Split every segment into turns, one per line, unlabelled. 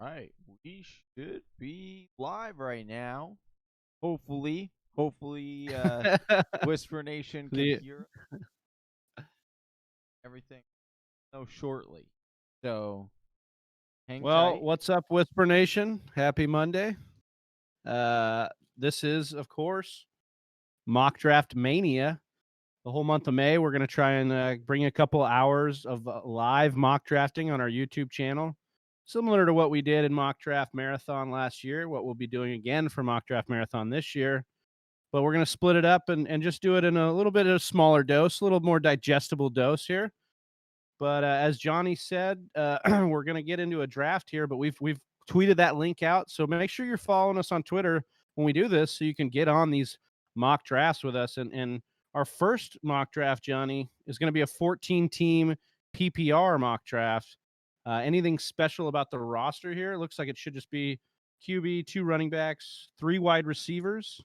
All right, we should be live right now. Hopefully, Whisper Nation can
The-
hear everything so shortly. So hang
well,
tight.
what's up, Whisper Nation? Happy Monday. This is, of course, Mock Draft Mania. The whole month of May, we're going to try and bring a couple hours of live mock drafting on our YouTube channel, similar to what we did in Mock Draft Marathon last year, what we'll be doing again for Mock Draft Marathon this year. But we're going to split it up and just do it in a little bit of a smaller dose, a little more digestible dose here. But as Johnny said, we're going to get into a draft here, but we've tweeted that link out. So make sure you're following us on Twitter when we do this so you can get on these mock drafts with us. And our first mock draft, Johnny, is going to be a 14-team PPR mock draft. Anything special about the roster here? It looks like it should just be QB, 2 running backs, 3 wide receivers.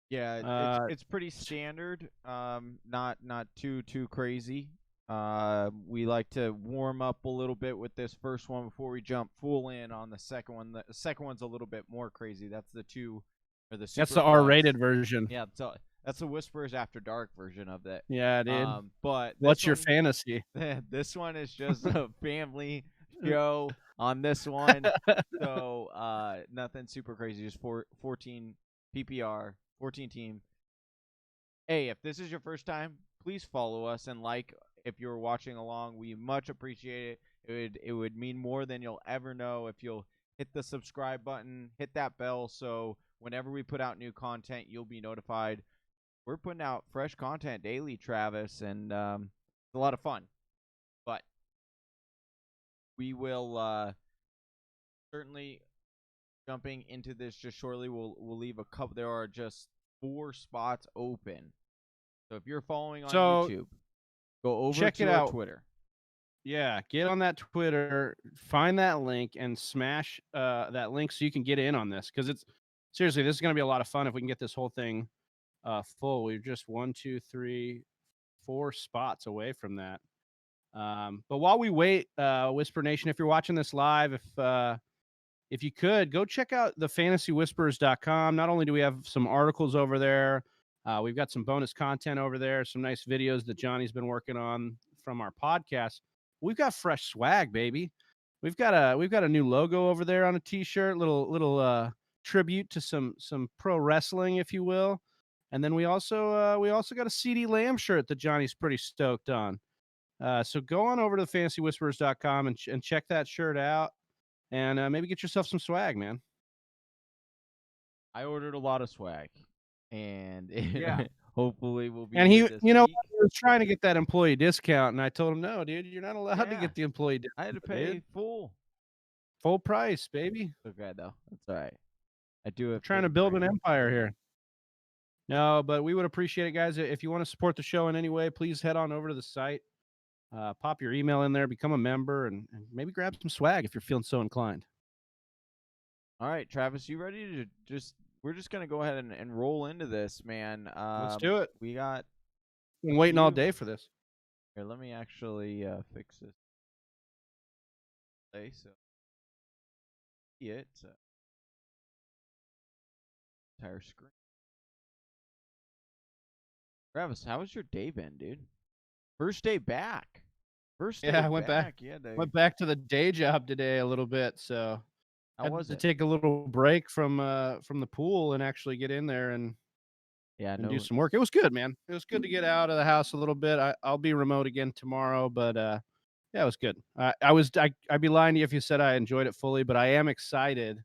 Yeah,
Uh,
it's pretty standard. Not too crazy. We like to warm up a little bit with this first one before we jump full in on the second one. The second one's a little bit more crazy. That's the two or the
that's
super
the
flex.
R-rated version.
Yeah, that's the Whispers After Dark version of that.
Yeah, dude.
But this
What's your
one,
fantasy?
this one is just a family show on this one. So nothing super crazy. Just 14 PPR, 14 team. Hey, if this is your first time, please follow us and like if you're watching along. We much appreciate it. It would mean more than you'll ever know if you'll hit the subscribe button, hit that bell, so whenever we put out new content, you'll be notified. We're putting out fresh content daily, Travis, and it's a lot of fun. But we will certainly jumping into this just shortly. We'll leave a couple. There are just 4 spots open. So if you're following on YouTube, go over
check it
to our
out.
Twitter.
Yeah, get on that Twitter, find that link, and smash that link so you can get in on this. Because it's seriously, this is going to be a lot of fun if we can get this whole thing full. We're just 1, 2, 3, 4 spots away from that. But while we wait, Whisper Nation, if you're watching this live, if you could go check out the fantasywhispers.com. Not only do we have some articles over there, we've got some bonus content over there, some nice videos that Johnny's been working on from our podcast. We've got fresh swag, baby. We've got a new logo over there on a t-shirt, little tribute to some pro wrestling, if you will. And then we also got a CD Lamb shirt that Johnny's pretty stoked on. So go on over to fantasywhispers.com and check that shirt out. And maybe get yourself some swag, man.
I ordered a lot of swag, and
Yeah.
hopefully we'll be
And
here
he,
this
you know,
week.
he was trying to get that employee discount, and I told him, no, dude, you're not allowed to
Yeah,
get the employee
I had to
discount,
pay
dude.
full.
Full price, baby.
Okay, though. That's all right. I do
We're
it
trying
for
to
the
build an
brand.
empire here. No, but we would appreciate it, guys. If you want to support the show in any way, please head on over to the site, pop your email in there, become a member, and maybe grab some swag if you're feeling so inclined.
All right, Travis, you ready to just? We're just gonna go ahead and roll into this, man.
Let's do it.
We got
Been waiting all
few.
day for this.
Here, let me actually fix this. Okay, so it entire screen. Travis, how was your day been, dude? First day back. First day
Yeah, I went back.
Yeah, dude.
Went back to the day job today a little bit, so
How
had
was
to
it?
take a little break from the pool and actually get in there and
Yeah,
do
no.
some work. It was good, man. It was good to get out of the house a little bit. I'll be remote again tomorrow, but yeah, it was good. I'd be lying to you if you said I enjoyed it fully, but I am excited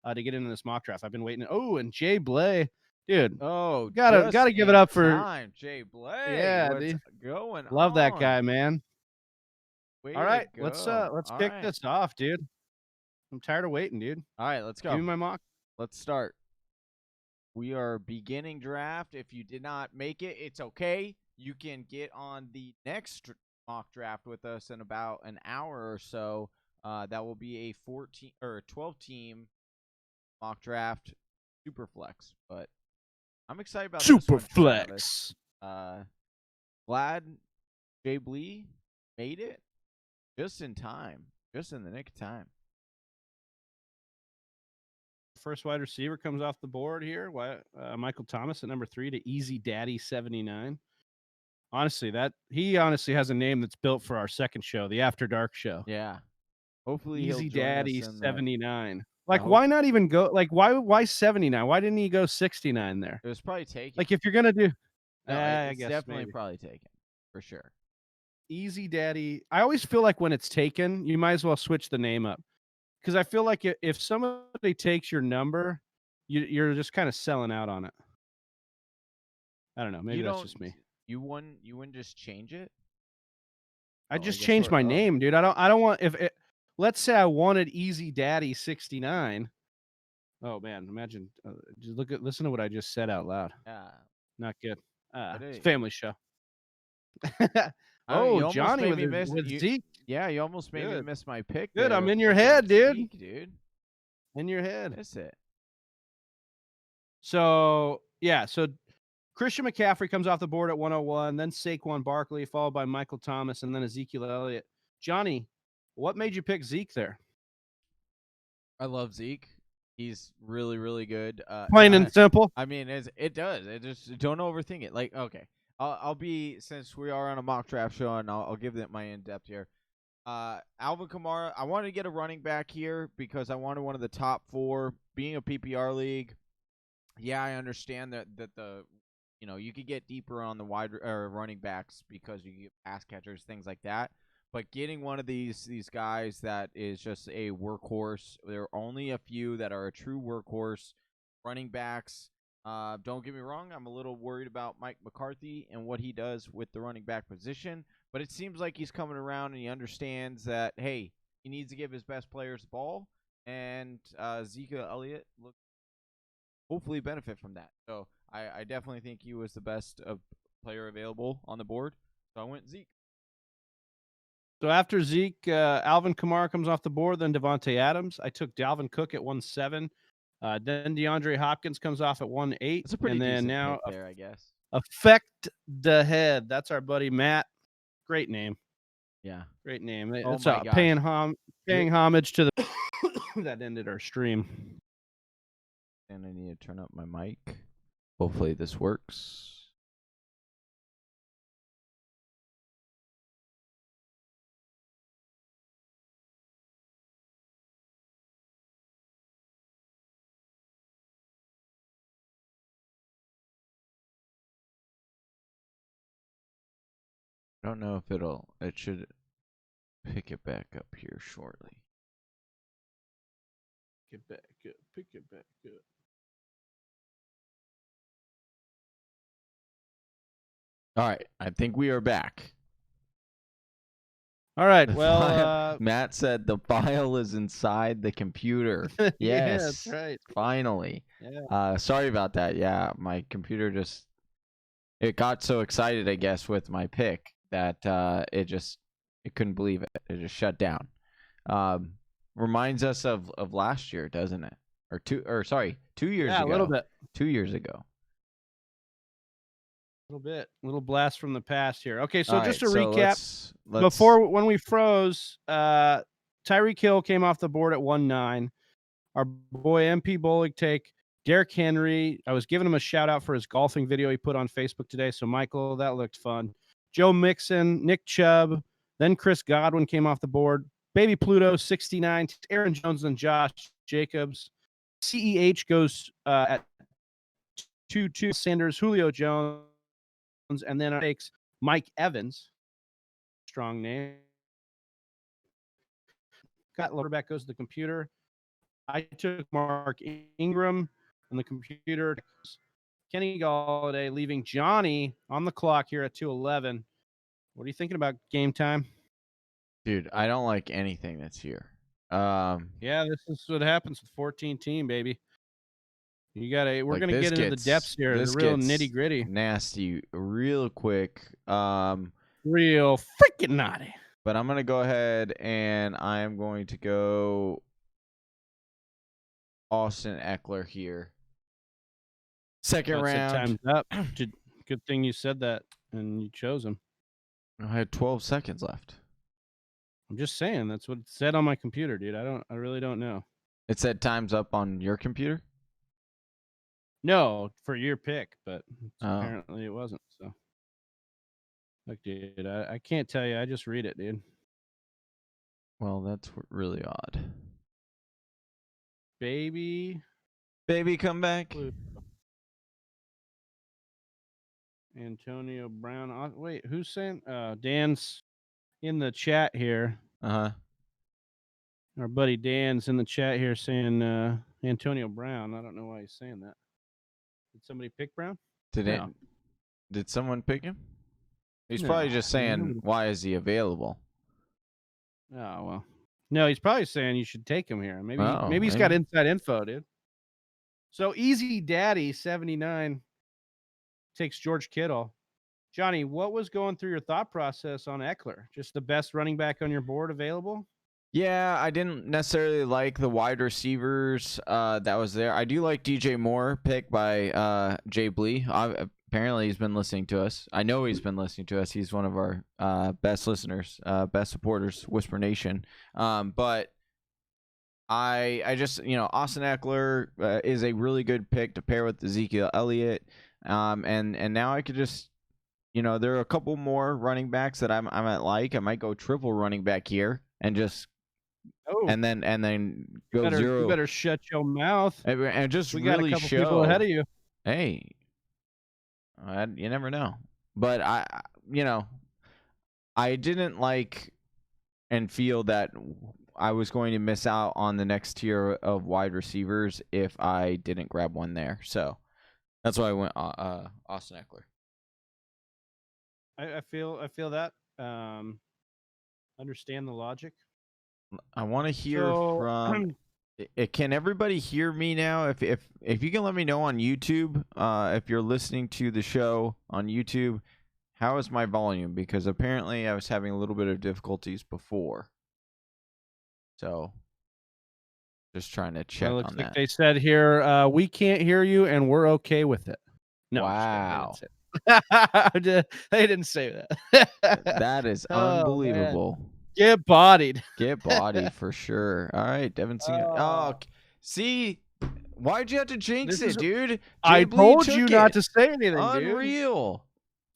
to get into this mock draft. I've been waiting. Oh, and Jay Bley, dude,
Oh,
gotta give it up for
Jay Bley.
yeah,
What's
dude.
going
Love that
on?
guy, man.
Way
All
to
right,
go.
let's
All
kick
right.
this off, dude. I'm tired of waiting, dude.
All right, let's
Give me
go.
my mock.
Let's start. We are beginning draft. If you did not make it, it's okay. You can get on the next mock draft with us in about an hour or so. That will be a 14 or 12 team mock draft super flex. But I'm excited about this
Super
one, Travis.
flex.
Glad Jay Bley made it just in time, just in the nick of time.
first wide receiver comes off the board here. Michael Thomas at number 3 to Easy Daddy 79. Honestly, he honestly has a name that's built for our second show, the After Dark show.
Yeah. Hopefully
Easy
he'll join
Daddy
us in
79.
that.
Why not even go? Why 79? Why didn't he go 69 there?
It was probably taken.
Like, if you're gonna do,
no,
I
it's
guess
definitely
maybe.
probably taken for sure.
Easy Daddy. I always feel like when it's taken, you might as well switch the name up, because I feel like if somebody takes your number, you're just kind of selling out on it. I don't know. Maybe that's just me.
You wouldn't just change it?
I just changed my name, dude. I don't want let's say I wanted Easy Daddy 69. Oh man, imagine just listen to what I just said out loud.
Yeah.
Not good. It's a family show. Johnny with Zeke.
Yeah, you almost made me miss my pick.
Good, I'm in your head, dude.
Zeke, dude.
In your head.
Miss it.
So Christian McCaffrey comes off the board at 101, then Saquon Barkley, followed by Michael Thomas, and then Ezekiel Elliott. Johnny, what made you pick Zeke there?
I love Zeke. He's really, really good.
Plain and simple.
I mean, it does. It just don't overthink it. Like, okay, I'll be, since we are on a mock draft show, and I'll give it my in depth here. Alvin Kamara. I wanted to get a running back here because I wanted one of the top 4. Being a PPR league, yeah, I understand that the you could get deeper on the wide or running backs because you get pass catchers, things like that. But getting one of these guys that is just a workhorse, there are only a few that are a true workhorse running backs. Don't get me wrong, I'm a little worried about Mike McCarthy and what he does with the running back position, but it seems like he's coming around and he understands that, hey, he needs to give his best players the ball, and Ezekiel Elliott looks hopefully benefit from that. So I definitely think he was the best player available on the board. So I went Zeke.
So after Zeke, Alvin Kamara comes off the board, then Devontae Adams. I took Dalvin Cook at 1-7. Then DeAndre Hopkins comes off at 1-8.
That's a pretty decent pick there, I guess.
Affect the Head. That's our buddy Matt. Great name.
Yeah.
Great name.
Oh
it's
my gosh.
paying homage to the that ended our stream.
And I need to turn up my mic. Hopefully this works. I don't know if it should pick it back up here shortly.
Pick it back up.
All right, I think we are back.
All right, well,
Matt said the file is inside the computer. Yes,
yeah, that's right.
Finally.
Yeah.
Sorry about that. Yeah, my computer it got so excited, I guess, with my pick that it couldn't believe it. It just shut down. Reminds us of last year, doesn't it? 2 years ago.
Yeah, a little bit.
2 years ago.
A little bit. A little blast from the past here. Okay, so
All
just
right,
to recap,
let's
when we froze, Tyreek Hill came off the board at 1-9. Our boy MP Bolig take Derrick Henry. I was giving him a shout out for his golfing video he put on Facebook today. So Michael, that looked fun. Joe Mixon, Nick Chubb, then Chris Godwin came off the board. Baby Pluto 69, Aaron Jones and Josh Jacobs. CEH goes at 2-2. Sanders, Julio Jones. And then it takes Mike Evans. Strong name. Got quarterback goes to the computer. I took Mark Ingram on the computer. Kenny Galladay, leaving Johnny on the clock here at 2:11. What are you thinking about game time?
Dude, I don't like anything that's here.
Yeah, this is what happens with 14 team, baby. We're gonna get into the depths here, the real nitty gritty.
Nasty, real quick.
Real freaking naughty.
But I'm gonna go ahead and I am going to go Austin Eckler here. Second round.
Time's up. Good thing you said that and you chose him.
I had 12 seconds left.
I'm just saying that's what it said on my computer, dude. I really don't know.
It said time's up on your computer.
No, for your pick, but
Oh.
apparently it wasn't. So, look, dude, I can't tell you. I just read it, dude.
Well, that's really odd.
Baby,
come back.
Antonio Brown. Wait, who's saying? Dan's in the chat here.
Uh-huh.
Our buddy Dan's in the chat here saying Antonio Brown. I don't know why he's saying that. Did somebody pick Brown?
Did someone pick him? He's
No,
probably just saying,
nobody.
why is he available?
Oh, well. No, he's probably saying you should take him here. Maybe
Oh,
maybe he's got inside info, dude. So Easy Daddy 79 takes George Kittle. Johnny, what was going through your thought process on Eckler? Just the best running back on your board available?
Yeah, I didn't necessarily like the wide receivers that was there. I do like DJ Moore, pick by Jay Bley. Apparently, he's been listening to us. I know he's been listening to us. He's one of our best listeners, best supporters, Whisper Nation. But I just, Austin Eckler is a really good pick to pair with Ezekiel Elliott. And now I could just, there are a couple more running backs that I might like. I might go triple running back here and just.
Oh,
and then go zero.
You better shut your mouth.
And just
we
really
got a couple
show
people ahead of you.
Hey, you never know. But I didn't like and feel that I was going to miss out on the next tier of wide receivers if I didn't grab one there. So that's why I went Austin Eckler.
I feel that. Understand the logic.
I want to hear from. Can everybody hear me now? If you can let me know on YouTube, if you're listening to the show on YouTube, how is my volume? Because apparently I was having a little bit of difficulties before. So, just trying to check
looks
on
like
that.
They said here, we can't hear you, and we're okay with it. No,
wow.
They didn't say that.
That is unbelievable.
Man. Get bodied.
Get bodied for sure. All right, Devin Singer. See, why'd you have to jinx it, dude?
I told you not to say anything,
Unreal.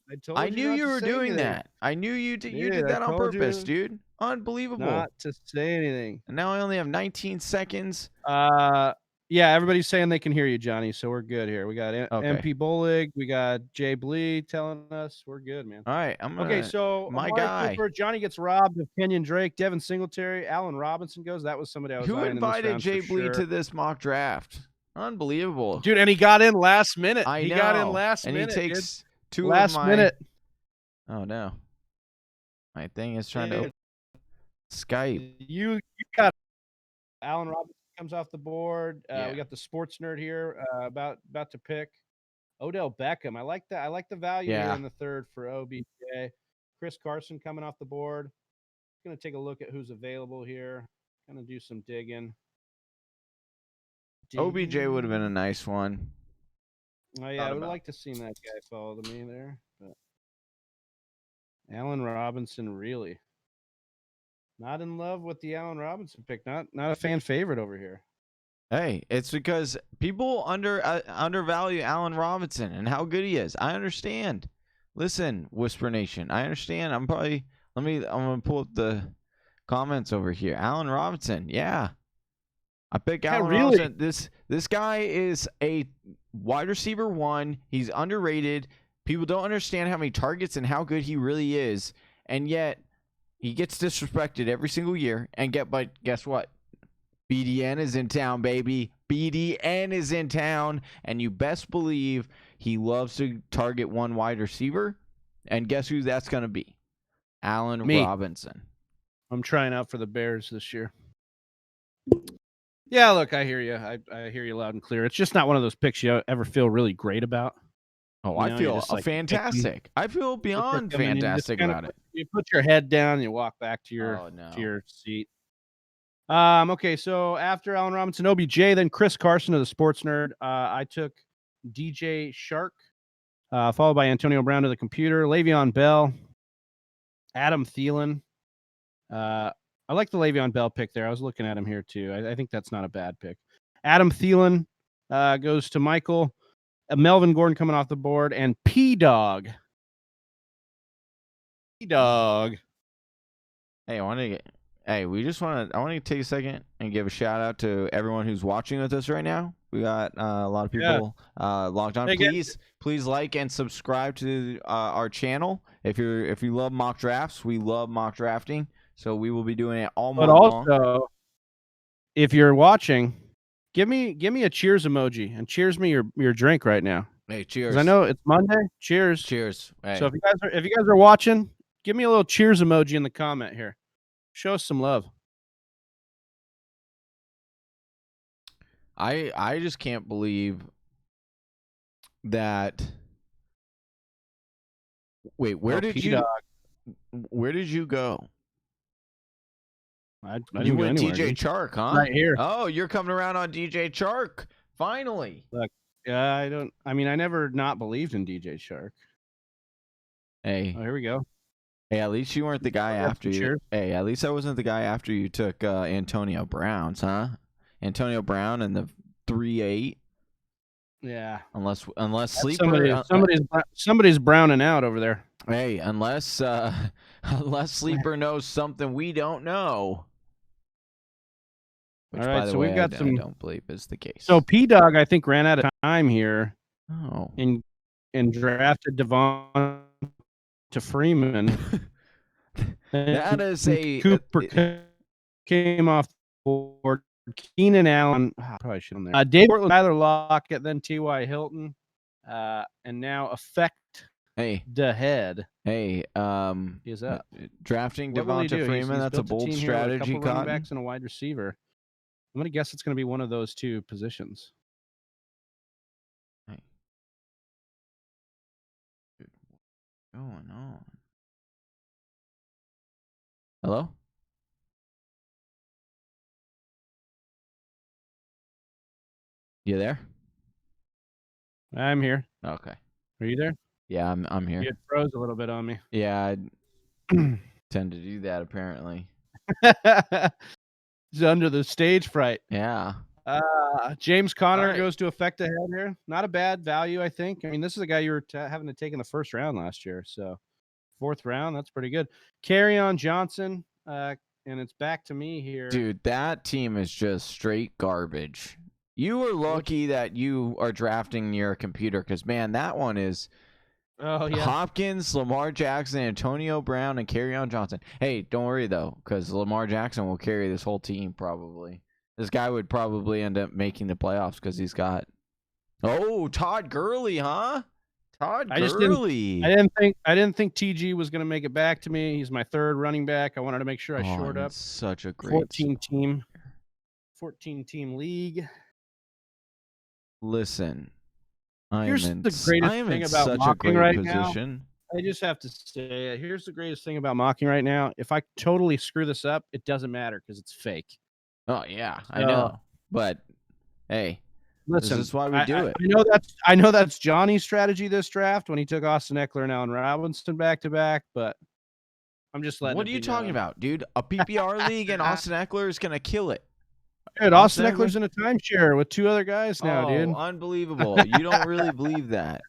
Dude.
I knew you were doing that. I knew you did that on purpose, dude. Unbelievable.
Not to say anything.
And now I only have 19 seconds.
Yeah, everybody's saying they can hear you, Johnny, so we're good here. We got MP Bolig, we got Jay Bley telling us we're good, man.
All right,
so
my guy.
Johnny gets robbed of Kenyon Drake, Devin Singletary, Allen Robinson goes. That was somebody I was
Who invited Jay Bley to this mock draft? Unbelievable,
dude. And he got in last minute.
He
got in last
minute.
And
he takes two
last
of my.
Minute.
Oh no, my thing is trying to Skype.
You got Allen Robinson comes off the board. We got the sports nerd here about to pick Odell Beckham. I like that. I like the value here in the third for OBJ. Chris Carson coming off the board. Going to take a look at who's available here. Going to do some digging.
OBJ would have been a nice one.
Oh yeah, I would like to see that guy follow me there. But Allen Robinson, really not in love with the Allen Robinson pick. Not a fan favorite over here.
Hey, it's because people undervalue Allen Robinson and how good he is. I understand. Listen, Whisper Nation, I understand. I'm gonna pull up the comments over here. Allen Robinson, yeah. I pick Allen Robinson. This guy is a wide receiver 1. He's underrated. People don't understand how many targets and how good he really is, and yet he gets disrespected every single year. But guess what? BDN is in town, baby. BDN is in town, and you best believe he loves to target one wide receiver. And guess who that's going to be? Allen Robinson.
I'm trying out for the Bears this year. Yeah, look, I hear you. I hear you loud and clear. It's just not one of those picks you ever feel really great about.
Oh, I feel fantastic. I feel beyond fantastic about it.
You put your head down and you walk back to your seat. Okay, so after Allen Robinson, OBJ, then Chris Carson of the Sports Nerd. I took DJ Shark, followed by Antonio Brown to the computer, Le'Veon Bell, Adam Thielen, I like the Le'Veon Bell pick there. I was looking at him here too. I think that's not a bad pick. Adam Thielen goes to Michael. Melvin Gordon coming off the board, and P-Dog. P-Dog.
Hey, I want to take a second and give a shout out to everyone who's watching with us right now. We got a lot of people logged on. Please like and subscribe to our channel. If you love mock drafts, we love mock drafting. So we will be doing it all month long.
But also, if you're watching, give me a cheers emoji and cheers me your drink right now.
Hey, cheers!
I know it's Monday. Cheers!
Cheers! Hey.
So if you guys are watching, give me a little cheers emoji in the comment here. Show us some love.
I just can't believe that. Wait, where did you go?
I
you went
anywhere,
DJ Chark, huh?
Right here.
Oh, you're coming around on DJ Chark. Finally.
Look, I never not believed in DJ Chark.
Hey.
Oh, here we go.
Hey, at least you weren't the guy after you.
Cheers.
Hey, at least I wasn't the guy after you took Antonio Brown's, huh? Antonio Brown and the 3-8.
Yeah.
Unless Sleeper
somebody's browning out over there.
Hey, unless Sleeper knows something we don't know. Which,
all right,
by the
so
way,
we've got
I don't believe is the case.
So P-Dog, I think, ran out of time here.
Oh.
And drafted Devonta Freeman.
That is a
Cooper came off the board. Keenan Allen, probably should have there. Dave Portland, Tyler Lockett, then T.Y. Hilton, and now Effect. The head.
Hey,
is up.
Drafting Devonta Freeman. That's a bold strategy.
Running backs and a wide receiver. I'm gonna guess it's gonna be one of those two positions.
Hey. Dude, what's going on? Hello? You there?
I'm here.
Okay.
Are you there?
Yeah, I'm here.
You froze a little bit on me.
Yeah, I tend to do that apparently.
He's under the stage fright.
Yeah.
James Conner goes to Effect ahead here. Not a bad value, I think. I mean, this is a guy you were having to take in the first round last year. So 4th round, that's pretty good. Kerryon Johnson, and it's back to me here.
Dude, that team is just straight garbage. You were lucky that you are drafting near a computer because, man, that one is Hopkins, Lamar Jackson, Antonio Brown, and Kerryon Johnson. Hey, don't worry, though, because Lamar Jackson will carry this whole team probably. This guy would probably end up making the playoffs because he's got Todd Gurley, huh? Gurley.
I didn't think TG was going to make it back to me. He's my 3rd running back. I wanted to make sure I shored up.
Such a great
14 team league.
Listen,
here's the greatest thing about mocking right now. I just have to say it. Here's the greatest thing about mocking right now. If I totally screw this up, it doesn't matter because it's fake.
Oh yeah, I know. But hey,
listen,
this is why we do it.
I know that's Johnny's strategy this draft when he took Austin Eckler and Allen Robinson back to back. But I'm just letting.
What are you talking about, dude? A PPR league and Austin Eckler is gonna kill it.
Dude, Austin Eckler's in a timeshare with 2 other guys now, dude.
Unbelievable. You don't really believe that.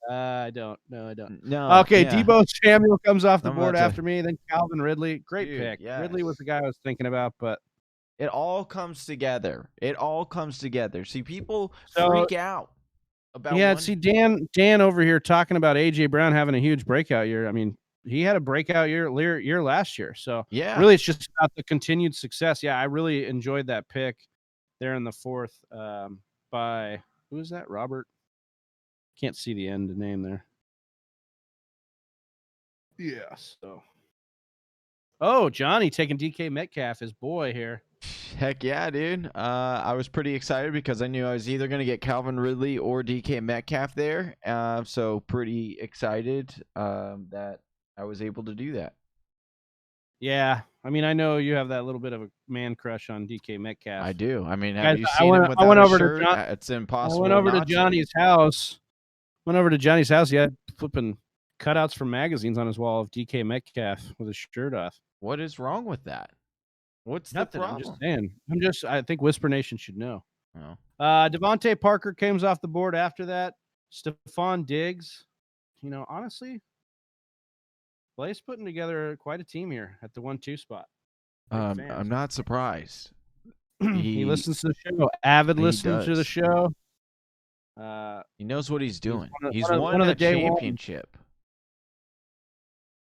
I don't. No, I don't.
No.
Okay, yeah. Debo Samuel comes off the board after me. Then Calvin Ridley. Great pick. Yes. Ridley was the guy I was thinking about, but
it all comes together. See, people freak out about
see Dan over here talking about AJ Brown having a huge breakout year. I mean, he had a breakout year last year. So
yeah,
really, it's just about the continued success. Yeah, I really enjoyed that pick there in the 4th by who is that? Robert. Can't see the end name there. Yeah. So. Johnny taking DK Metcalf, his boy here.
Heck yeah, dude. I was pretty excited because I knew I was either going to get Calvin Ridley or DK Metcalf there. So pretty excited that I was able to do that.
Yeah. I mean, I know you have that little bit of a man crush on DK Metcalf.
I do. I mean, have you seen him without a shirt? It's impossible.
I went over to Johnny's house. He had flipping cutouts from magazines on his wall of DK Metcalf with his shirt off.
What is wrong with that? What's
Nothing.
the
I'm just
problem?
saying. I think Whisper Nation should know.
Oh.
Devontae Parker comes off the board after that. Stephon Diggs. Honestly, Bley's putting together quite a team here at the 1-2 spot. Big fans.
I'm not surprised.
He listens to the show. Avid listener to the
does.
show.
He knows what he's doing. He's
one
won
of the
a
day one.
championship.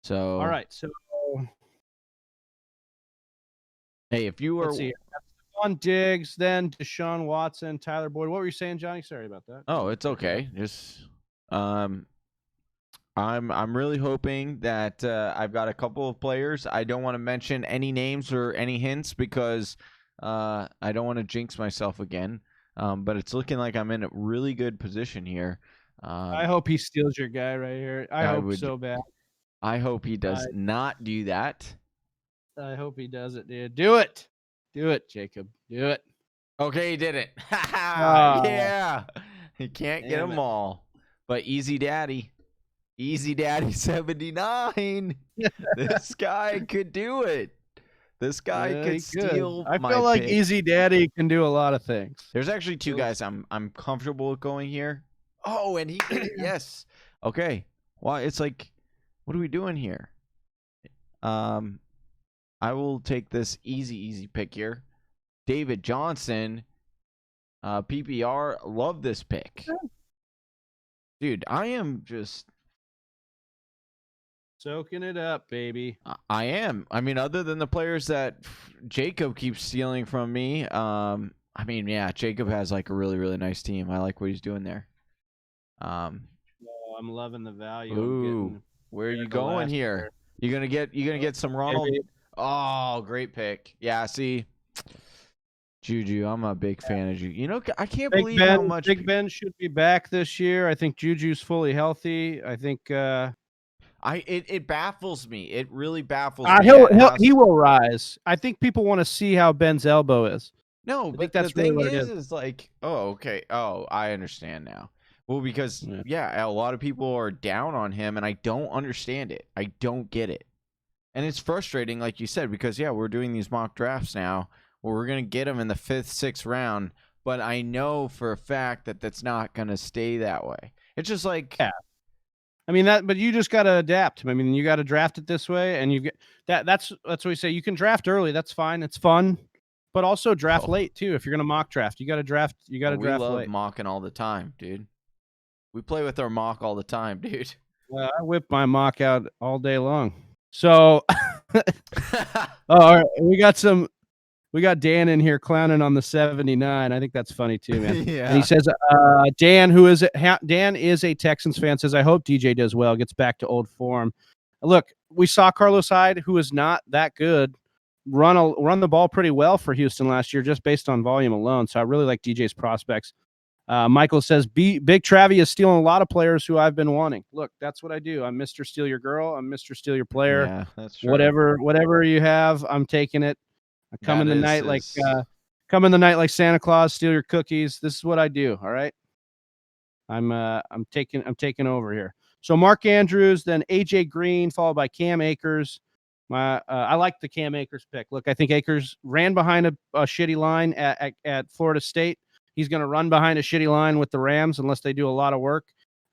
So
All right. So
hey, if you were
let's see. Stephon Diggs, then Deshaun Watson, Tyler Boyd. What were you saying, Johnny? Sorry about that.
Oh, it's okay. Just I'm really hoping that I've got a couple of players. I don't want to mention any names or any hints because I don't want to jinx myself again. But it's looking like I'm in a really good position here.
I hope he steals your guy right here. I hope so bad.
I hope he does not do that.
I hope he does it, dude. Do it. Do it, Jacob. Do it.
Okay, he did it. Yeah. He can't get them all. But Easy Daddy 79. This guy could do it. This guy could steal
I
my
feel like
pick.
Easy Daddy can do a lot of things.
There's actually two guys I'm comfortable with going here. Oh, and he did it. Yes. Okay. Well, it's like, what are we doing here? I will take this easy pick here. David Johnson, PPR. Love this pick. Dude, I am just
soaking it up, baby.
I am. I mean, other than the players that Jacob keeps stealing from me, I mean, yeah, Jacob has like a really nice team. I like what he's doing there.
I'm loving the value.
Ooh, where are you going here? You're gonna get some Ronald. Baby. Oh, great pick. Yeah, see, Juju, I'm a big fan of Juju. You know, I can't believe how much
Big Ben should be back this year. I think Juju's fully healthy. I think
it baffles me. It really baffles me.
He will rise. I think people want to see how Ben's elbow is.
No, but the thing is like, oh, okay. Oh, I understand now. Well, because a lot of people are down on him, and I don't understand it. I don't get it, and it's frustrating, like you said, because we're doing these mock drafts now where we're gonna get him in the 5th, 6th round, but I know for a fact that that's not gonna stay that way. It's just like,
I mean but you just gotta adapt. I mean, you gotta draft it this way, and you get that's what we say. You can draft early. That's fine. It's fun. But also draft late too. If you're gonna mock draft, you gotta draft. You gotta draft late.
We love mocking all the time, dude. We play with our mock all the time, dude.
Well, I whip my mock out all day long. So, all right, we got Dan in here clowning on the 79. I think that's funny too, man.
Yeah.
And he says, Dan is a Texans fan, says, I hope DJ does well, gets back to old form. Look, we saw Carlos Hyde, who is not that good, run the ball pretty well for Houston last year, just based on volume alone. So I really like DJ's prospects. Michael says, Big Travie is stealing a lot of players who I've been wanting. Look, that's what I do. I'm Mr. Steal Your Girl. I'm Mr. Steal Your Player.
Yeah, that's true.
Whatever you have, I'm taking it. I come in the night like Santa Claus, steal your cookies. This is what I do. All right. I'm taking over here. So Mark Andrews, then AJ Green, followed by Cam Akers. I like the Cam Akers pick. Look, I think Akers ran behind a shitty line at Florida State. He's going to run behind a shitty line with the Rams unless they do a lot of work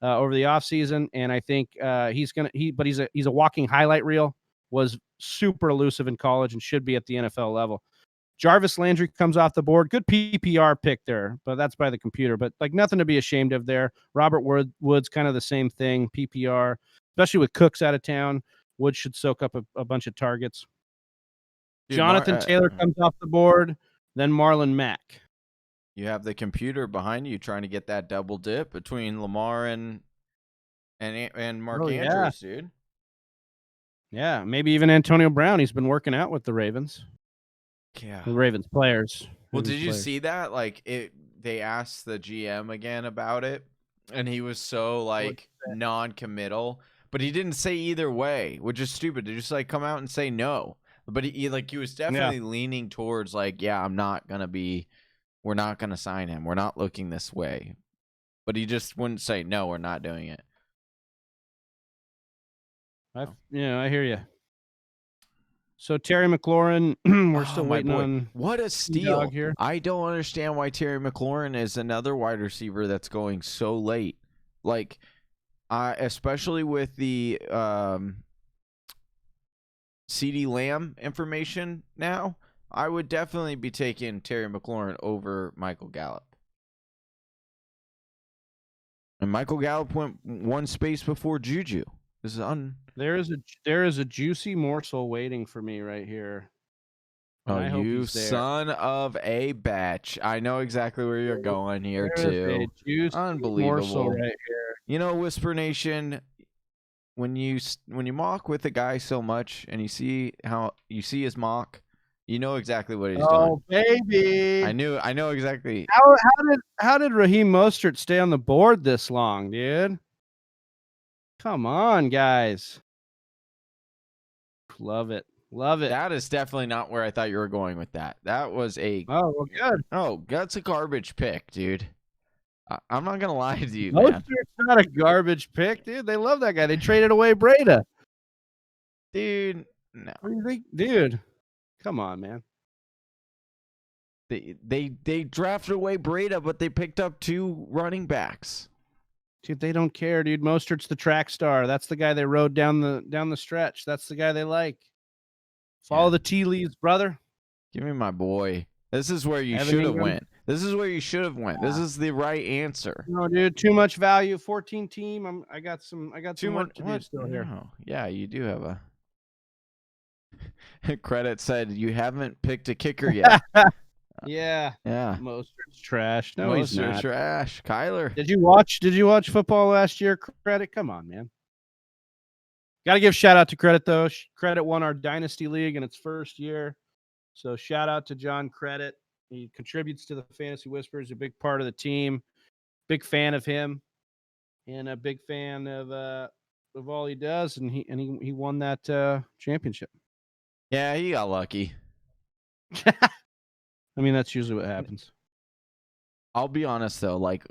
over the offseason. And I think he's a walking highlight reel. Was super elusive in college and should be at the NFL level. Jarvis Landry comes off the board. Good PPR pick there, but that's by the computer. But like nothing to be ashamed of there. Robert Woods, kind of the same thing, PPR, especially with Cooks out of town. Woods should soak up a bunch of targets. Dude, Jonathan Taylor comes off the board, then Marlon Mack.
You have the computer behind you trying to get that double dip between Lamar and Mark Andrews, dude.
Yeah, maybe even Antonio Brown. He's been working out with the Ravens.
Yeah.
The Ravens players.
Well, did you see that? Like they asked the GM again about it, and he was so like non-committal, but he didn't say either way, which is stupid to just like come out and say no. But he was definitely leaning towards like, we're not going to sign him. We're not looking this way. But he just wouldn't say, no, we're not doing it.
I hear you. So Terry McLaurin, we're still
my
waiting
boy.
on
What a steal
here.
I don't understand why Terry McLaurin is another wide receiver that's going so late. Like, especially with the CeeDee Lamb information now, I would definitely be taking Terry McLaurin over Michael Gallup. And Michael Gallup went one space before Juju. This is
There is a juicy morsel waiting for me right here.
Oh, you son of a bitch. I know exactly where you're going here, too. Unbelievable.
Right here.
You know, Whisper Nation, when you mock with a guy so much and you see his mock, you know exactly what he's doing.
Oh, baby.
I know exactly.
How did Raheem Mostert stay on the board this long, dude? Come on, guys. Love it. Love it.
That is definitely not where I thought you were going with that. That was a
good.
Oh, that's a garbage pick, dude. I'm not gonna lie to you,
Mostert's
man.
not a garbage pick, dude. They love that guy. They traded away Breda.
Dude, no.
What do you think? Dude, come on, man.
They drafted away Breda, but they picked up 2 running backs.
Dude, they don't care, dude. Mostert's the track star. That's the guy they rode down the stretch. That's the guy they like. Follow the tea leaves, brother.
Give me my boy. This is where you should have went. This is where you should have went. This is the right answer.
No, dude, too much value. 14 team. I got some work to do still here.
Yeah, you do have a credit said you haven't picked a kicker yet.
Yeah. Mostert's trash. No, he's not
trash. Kyler.
Did you watch football last year? Credit. Come on, man. Got to give shout out to Credit though. Credit won our Dynasty League in its first year. So shout out to John Credit. He contributes to the Fantasy Whispers, a big part of the team. Big fan of him, and a big fan of all he does. And he won that championship.
Yeah, he got lucky.
I mean, that's usually what happens.
I'll be honest though, like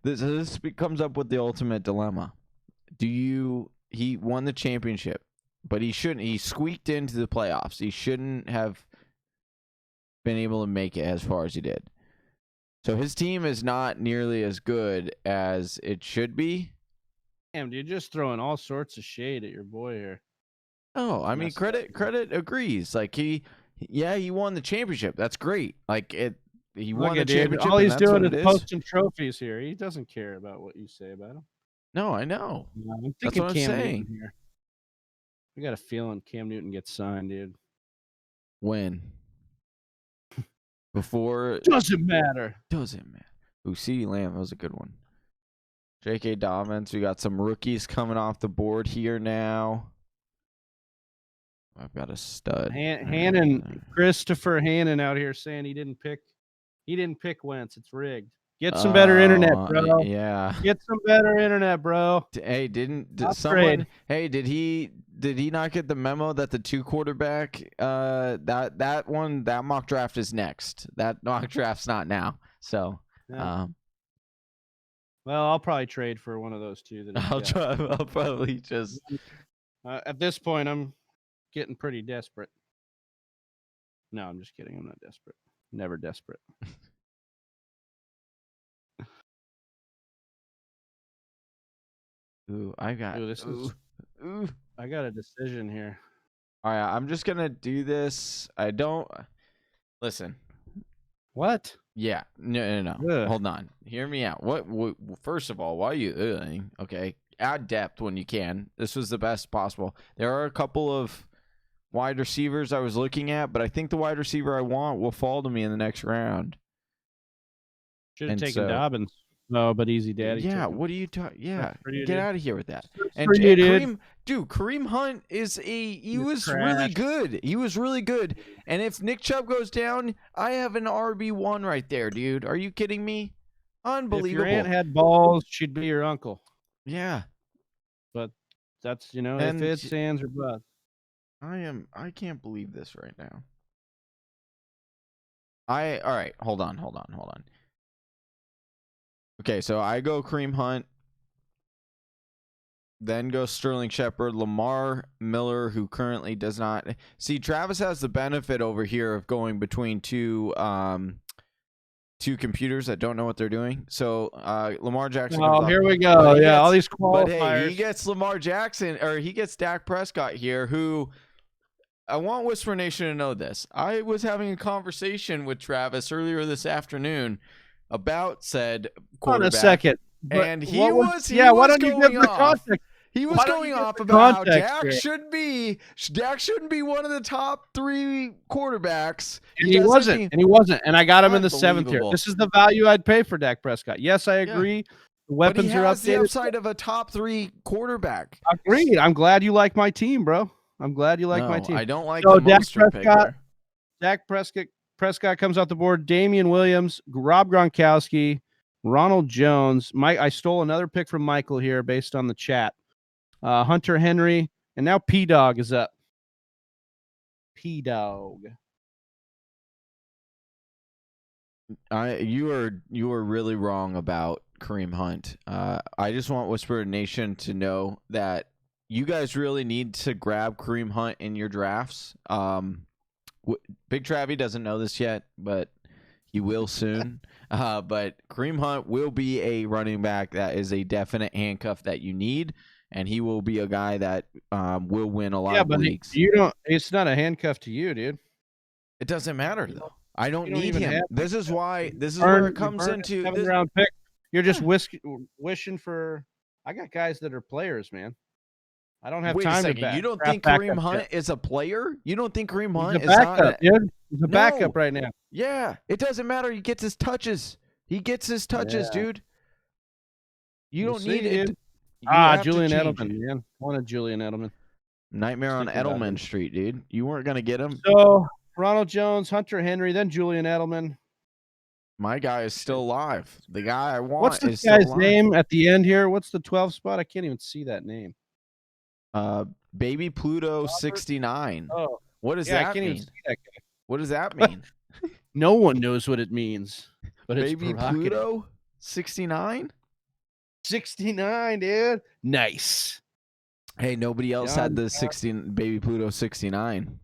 this comes up with the ultimate dilemma. He won the championship, but he squeaked into the playoffs. He shouldn't have been able to make it as far as he did. So his team is not nearly as good as it should be.
Damn, dude, just throwing all sorts of shade at your boy here.
Oh, I mean, credit agrees. Like he won the championship. That's great. Like he won the championship.
All he's doing is posting trophies here. He doesn't care about what you say about him.
No, I know.
I'm thinking Cam Newton here. I got a feeling Cam Newton gets signed, dude.
When? Before?
Doesn't matter.
Ooh, CeeDee Lamb, that was a good one. J.K. Dobbins, we got some rookies coming off the board here now. I've got a stud.
Christopher Hannon out here saying he didn't pick Wentz. It's rigged. Get some better internet, bro.
Yeah.
Get some better internet, bro.
Hey, did he not get the memo that the 2 quarterback that mock draft is next? That mock draft's not now. So,
well, I'll probably trade for one of those 2 that
I'll probably just
at this point I'm getting pretty desperate. No, I'm just kidding. I'm not desperate. Never desperate.
Ooh, I got
a decision here.
All right, I'm just gonna do this. I don't listen.
What?
Yeah, no. Ugh. Hold on. Hear me out. What? First of all, why are you? Okay, add depth when you can. This was the best possible. There are a couple of wide receivers I was looking at, but I think the wide receiver I want will fall to me in the next round.
Should have taken Dobbins. No, but easy daddy.
Yeah, what are you talking? Yeah, get out of here with that.
And
Kareem Hunt was really good. He was really good. And if Nick Chubb goes down, I have an RB1 right there, dude. Are you kidding me? Unbelievable.
If your aunt had balls, she'd be your uncle.
Yeah.
But that's, if it's ands or buts.
I can't believe this right now. All right, hold on. Okay, so I go Kareem Hunt. Then goes Sterling Shepard, Lamar Miller, who currently does not see. Travis has the benefit over here of going between two computers that don't know what they're doing. So Lamar Jackson comes off.
Here we go. Yeah, all these qualifiers.
But hey, he gets Lamar Jackson, or he gets Dak Prescott here, who I want Whisper Nation to know this. I was having a conversation with Travis earlier this afternoon about said quarterback.
On a second.
And he
why
was
don't you
going
get the
off.
context?
He was going off about how Dak shouldn't be one of the top 3 quarterbacks.
And he wasn't. And I got him in the 7th here. This is the value I'd pay for Dak Prescott. Yes, I agree. The weapons are updated.
The upside of a top 3 quarterback.
Agreed. I'm glad you like my team, bro. I'm glad you like my team.
I don't like the monster pick here.
Dak Prescott comes off the board. Damian Williams, Rob Gronkowski, Ronald Jones. I stole another pick from Michael here based on the chat. Hunter Henry, and now P-Dog is up. P-Dog.
You are really wrong about Kareem Hunt. I just want Whisper Nation to know that you guys really need to grab Kareem Hunt in your drafts. Big Travie doesn't know this yet, but he will soon. But Kareem Hunt will be a running back that is a definite handcuff that you need, and he will be a guy that will win a lot of leagues.
It's not a handcuff to you, dude.
It doesn't matter though. I don't need him. This is where it comes into
this round pick. You're just wishing for. I got guys that are players, man. I don't have time to.
You don't think Kareem Hunt is a player? You don't think Kareem Hunt is
backup, dude? He's a backup right now.
Yeah, it doesn't matter. He gets his touches. Dude. You don't need it.
Julian Edelman, man. Wanted Julian Edelman.
Nightmare on Edelman Street, dude. You weren't gonna get him.
So Ronald Jones, Hunter Henry, then Julian Edelman.
My guy is still alive. The guy I want.
What's this guy's name at the end here? What's the 12 spot? I can't even see that name.
Baby Pluto 69.
Oh,
what does that mean?
Even see that guy.
What does that mean?
No one knows what it means. But
Baby Pluto 69.
69, dude. Nice.
Hey, nobody else had the 16 Baby Pluto 69.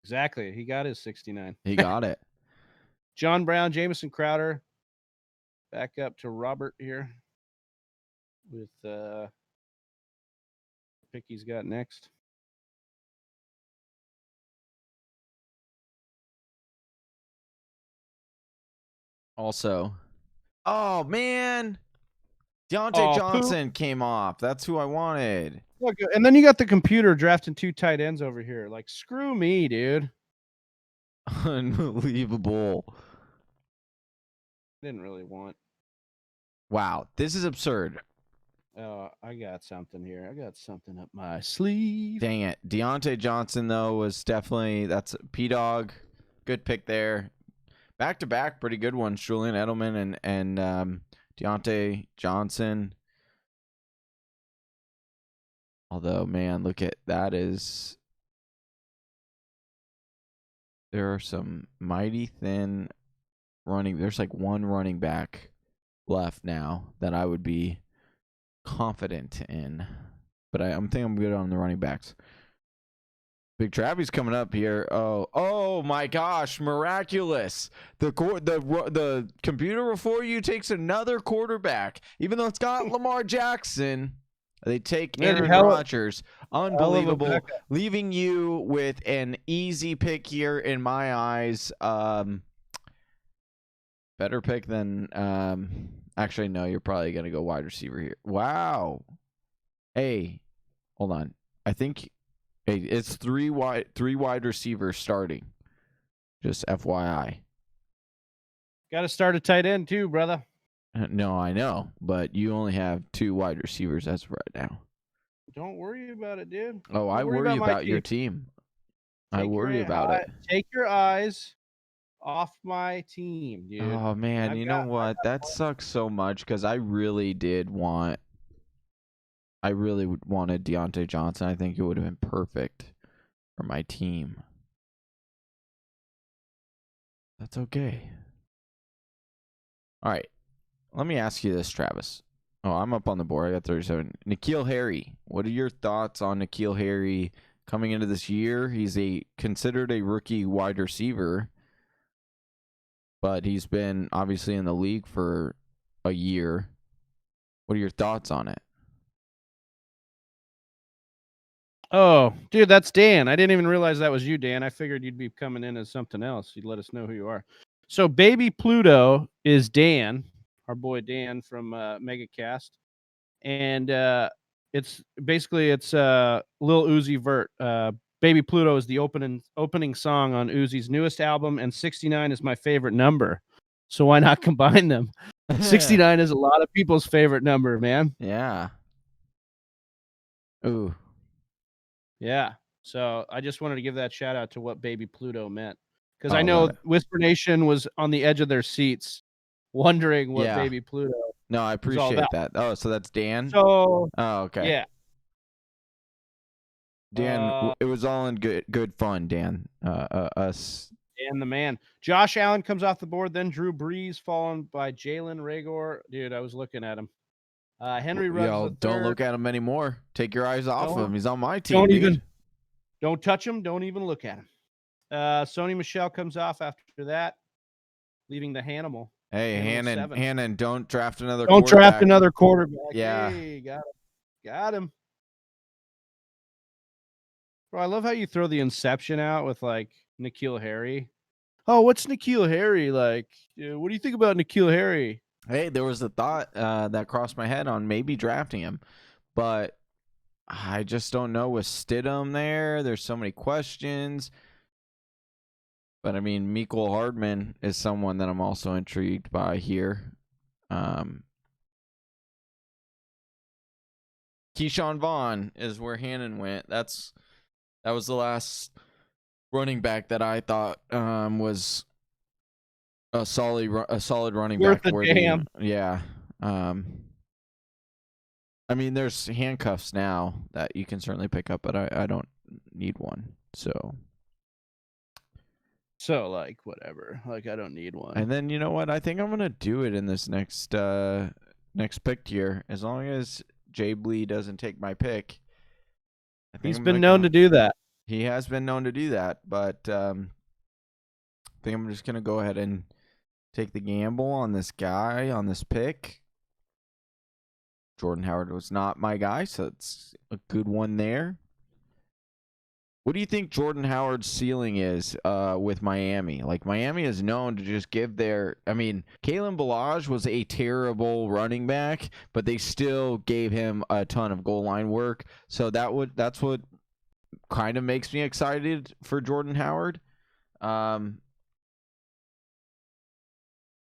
Exactly. He got his 69.
He got it.
John Brown, Jamison Crowder. Back up to Robert here with pick he's got next.
Also, oh man, Deontay Johnson came off. That's who I wanted.
Look, and then you got the computer drafting 2 tight ends over here. Like, screw me, dude.
Unbelievable.
Didn't really want.
Wow, this is absurd.
I got something here. I got something up my sleeve.
Dang it. Deontay Johnson, though, was definitely, that's P-Dog. Good pick there. Back-to-back, pretty good ones. Julian Edelman and Deontay Johnson. Although, man, look at that is... There are some mighty thin running... There's like one running back left now that I would be confident in. But I think I'm good on the running backs. Big Travie's coming up here. Oh my gosh, miraculous. The computer before you takes another quarterback. Even though it's got Lamar Jackson, they take Aaron Rodgers. Unbelievable. Leaving you with an easy pick here in my eyes. Better pick than actually no, you're probably going to go wide receiver here. Wow. Hey, hold on. I think it's three wide receivers starting. Just FYI.
Got to start a tight end too, brother.
No, I know, but you only have 2 wide receivers as of right now.
Don't worry about it, dude.
Oh, I worry about your team. I worry about it.
Take your eyes off my team, dude.
Oh man, you know what? That sucks so much because I really wanted Deontay Johnson. I think it would have been perfect for my team. That's okay. All right. Let me ask you this, Travis. Oh, I'm up on the board. I got 37. N'Keal Harry. What are your thoughts on N'Keal Harry coming into this year? He's considered a rookie wide receiver, but he's been obviously in the league for a year. What are your thoughts on it?
Oh, dude, that's Dan. I didn't even realize that was you, Dan. I figured you'd be coming in as something else. You'd let us know who you are. So, Baby Pluto is Dan, our boy Dan from MegaCast, and it's basically Lil Uzi Vert. Baby Pluto is the opening song on Uzi's newest album, and 69 is my favorite number. So why not combine them? 69 is a lot of people's favorite number, man.
Yeah. Ooh.
Yeah. So I just wanted to give that shout out to what Baby Pluto meant. Because
Oh,
I know
got it.
Whisper Nation was on the edge of their seats wondering what
Yeah.
Baby Pluto
No, I
all
appreciate
about.
that. Oh, so that's Dan?
So,
Oh, okay.
yeah.
Dan, it was all in good fun, Dan. Us.
Dan the man. Josh Allen comes off the board, then Drew Brees, followed by Jalen Rager. Dude, I was looking at him. Henry Ruggs
Yo,
the
don't
third.
look at him anymore. Take your eyes off
No.
him. He's on my team, dude.
Don't touch him. Don't even look at him. Sony Michel comes off after that, leaving the Hanimal.
Hey, Hannon, don't draft another
Don't
quarterback.
draft another quarterback.
Yeah.
Hey, got him. Bro, I love how you throw the inception out with like N'Keal Harry. Oh, what's N'Keal Harry like? What do you think about N'Keal Harry?
Hey, there was a thought that crossed my head on maybe drafting him, but I just don't know with Stidham there. There's so many questions. But, I mean, Mecole Hardman is someone that I'm also intrigued by here. Keyshawn Vaughn is where Hannon went. That was the last running back that I thought was a solid running
Worth
back.
a damn.
Yeah. I mean, there's handcuffs now that you can certainly pick up, but I don't need one. So,
like, whatever. Like, I don't need one.
and then you know what? I think I'm gonna do it in this next pick here, as long as Jay Bley doesn't take my pick.
He's been known to do that.
He has been known to do that, but I think I'm just gonna go ahead and take the gamble on this guy on this pick. Jordan Howard was not my guy, so it's a good one there. What do you think Jordan Howard's ceiling is with Miami? Like, Miami is known to just give their... I mean, Kalen Ballage was a terrible running back, but they still gave him a ton of goal line work. So that's what kind of makes me excited for Jordan Howard.
When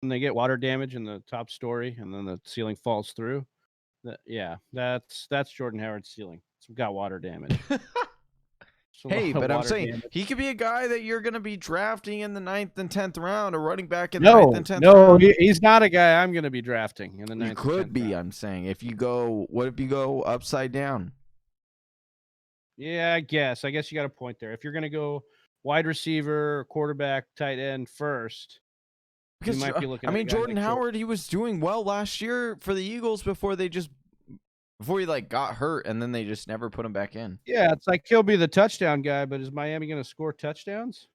they get water damage in the top story and then the ceiling falls through. That's Jordan Howard's ceiling. It's got water damage.
Hey, but I'm saying he could be a guy that you're going to be drafting in the 9th and 10th round, a running back in the 9th and 10th round.
No, he's not a guy I'm going to be drafting in the 9th.
You could be, I'm saying. What if you go upside down?
Yeah, I guess you got a point there. If you're going to go wide receiver, quarterback, tight end first,
because
you might be looking.
I mean, Jordan Howard, he was doing well last year for the Eagles before he got hurt, and then they just never put him back in.
Yeah, it's like he'll be the touchdown guy, but is Miami going to score touchdowns?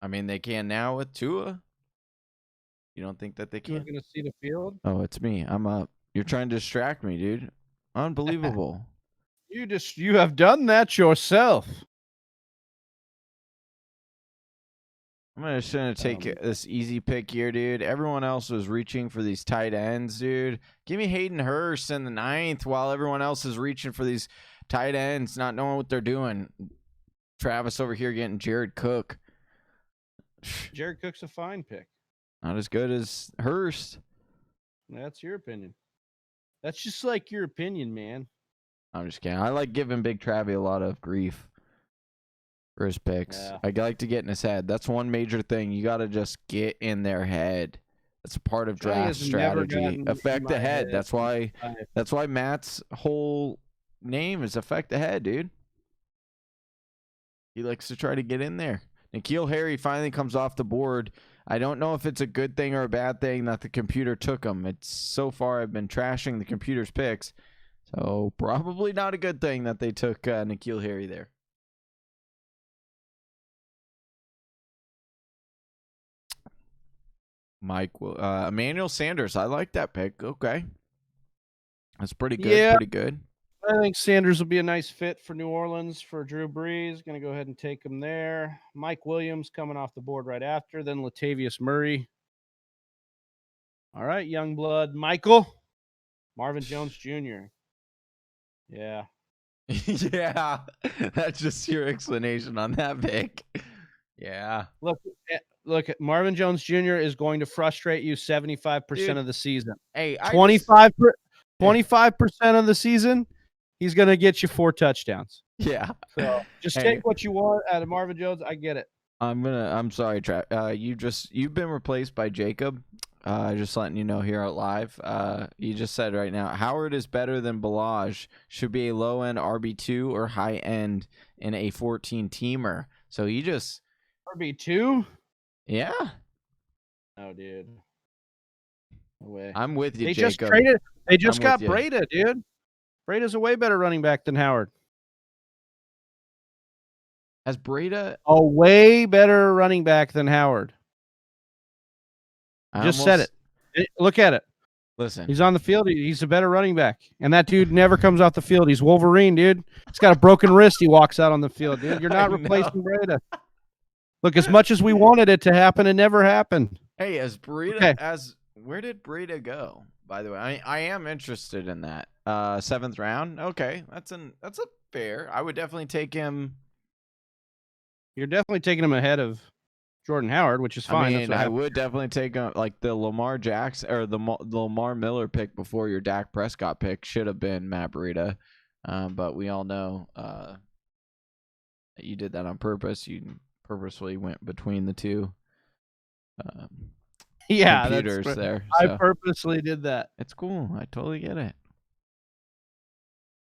I mean, they can now with Tua. You don't think that they can?
You're going to see the field?
Oh, it's me. I'm up. You're trying to distract me, dude. Unbelievable.
You have done that yourself.
I'm just going to take this easy pick here, dude. Everyone else was reaching for these tight ends, dude. Give me Hayden Hurst in the 9th while everyone else is reaching for these tight ends, not knowing what they're doing. Travis over here getting Jared Cook.
Jared Cook's a fine pick.
Not as good as Hurst.
That's your opinion. That's just like your opinion, man.
I'm just kidding. I like giving Big Travie a lot of grief for his picks.
Yeah.
I like to get in his head. That's one major thing. You got to just get in their head. That's a part of draft strategy. Affect the head. That's why Matt's whole name is Affect the Head, dude. He likes to try to get in there. N'Keal Harry finally comes off the board. I don't know if it's a good thing or a bad thing that the computer took him. It's so far I've been trashing the computer's picks, so probably not a good thing that they took N'Keal Harry there. Emmanuel Sanders. I like that pick. Okay, that's pretty good.
Yeah.
Pretty good.
I think Sanders will be a nice fit for New Orleans for Drew Brees. Going to go ahead and take him there. Mike Williams coming off the board right after. Then Latavius Murray. All right, young blood. Michael. Marvin Jones Jr. Yeah.
Yeah, that's just your explanation on that pick. Yeah.
Look, Marvin Jones Jr. is going to frustrate you 75% of the season.
Hey,
25% of the season, he's going to get you 4 touchdowns.
Yeah.
So just take what you want out of Marvin Jones. I get it.
I'm sorry, you've been replaced by Jacob. Just letting you know here out live. You just said right now, Howard is better than Balaj. Should be a low end RB2 or high end in a 14 teamer. So you just
RB2?
Yeah.
Oh, dude. No way.
I'm with you,
they
Jacob.
Just traded. They just got Breda, dude. Breda's a way better running back than Howard.
Has Breda
a way better running back than Howard? Said it. Look at it.
Listen.
He's on the field. He's a better running back. And that dude never comes off the field. He's Wolverine, dude. He's got a broken wrist. He walks out on the field, dude. You're not replacing Breda. Look, as much as we wanted it to happen, it never happened.
Hey, where did Breda go? By the way, I am interested in that. 7th round. Okay, that's a fair. I would definitely take him.
You're definitely taking him ahead of Jordan Howard, which is fine.
I mean, I would definitely take like the Lamar Jackson or the Lamar Miller pick before your Dak Prescott pick should have been Matt Breida. But we all know that you did that on purpose. You purposely went between the two computers there.
So. I purposely did that.
It's cool. I totally get it.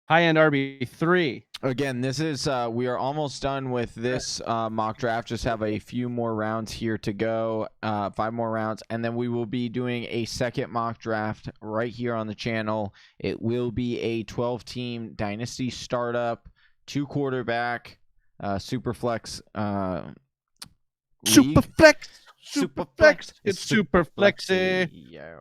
High-end RB3.
Again, this is we are almost done with this mock draft. Just have a few more rounds here to go, 5 more rounds, and then we will be doing a second mock draft right here on the channel. It will be a 12-team dynasty startup, 2-quarterback, super flex.
Super flex. It's super flexy.
Yeah.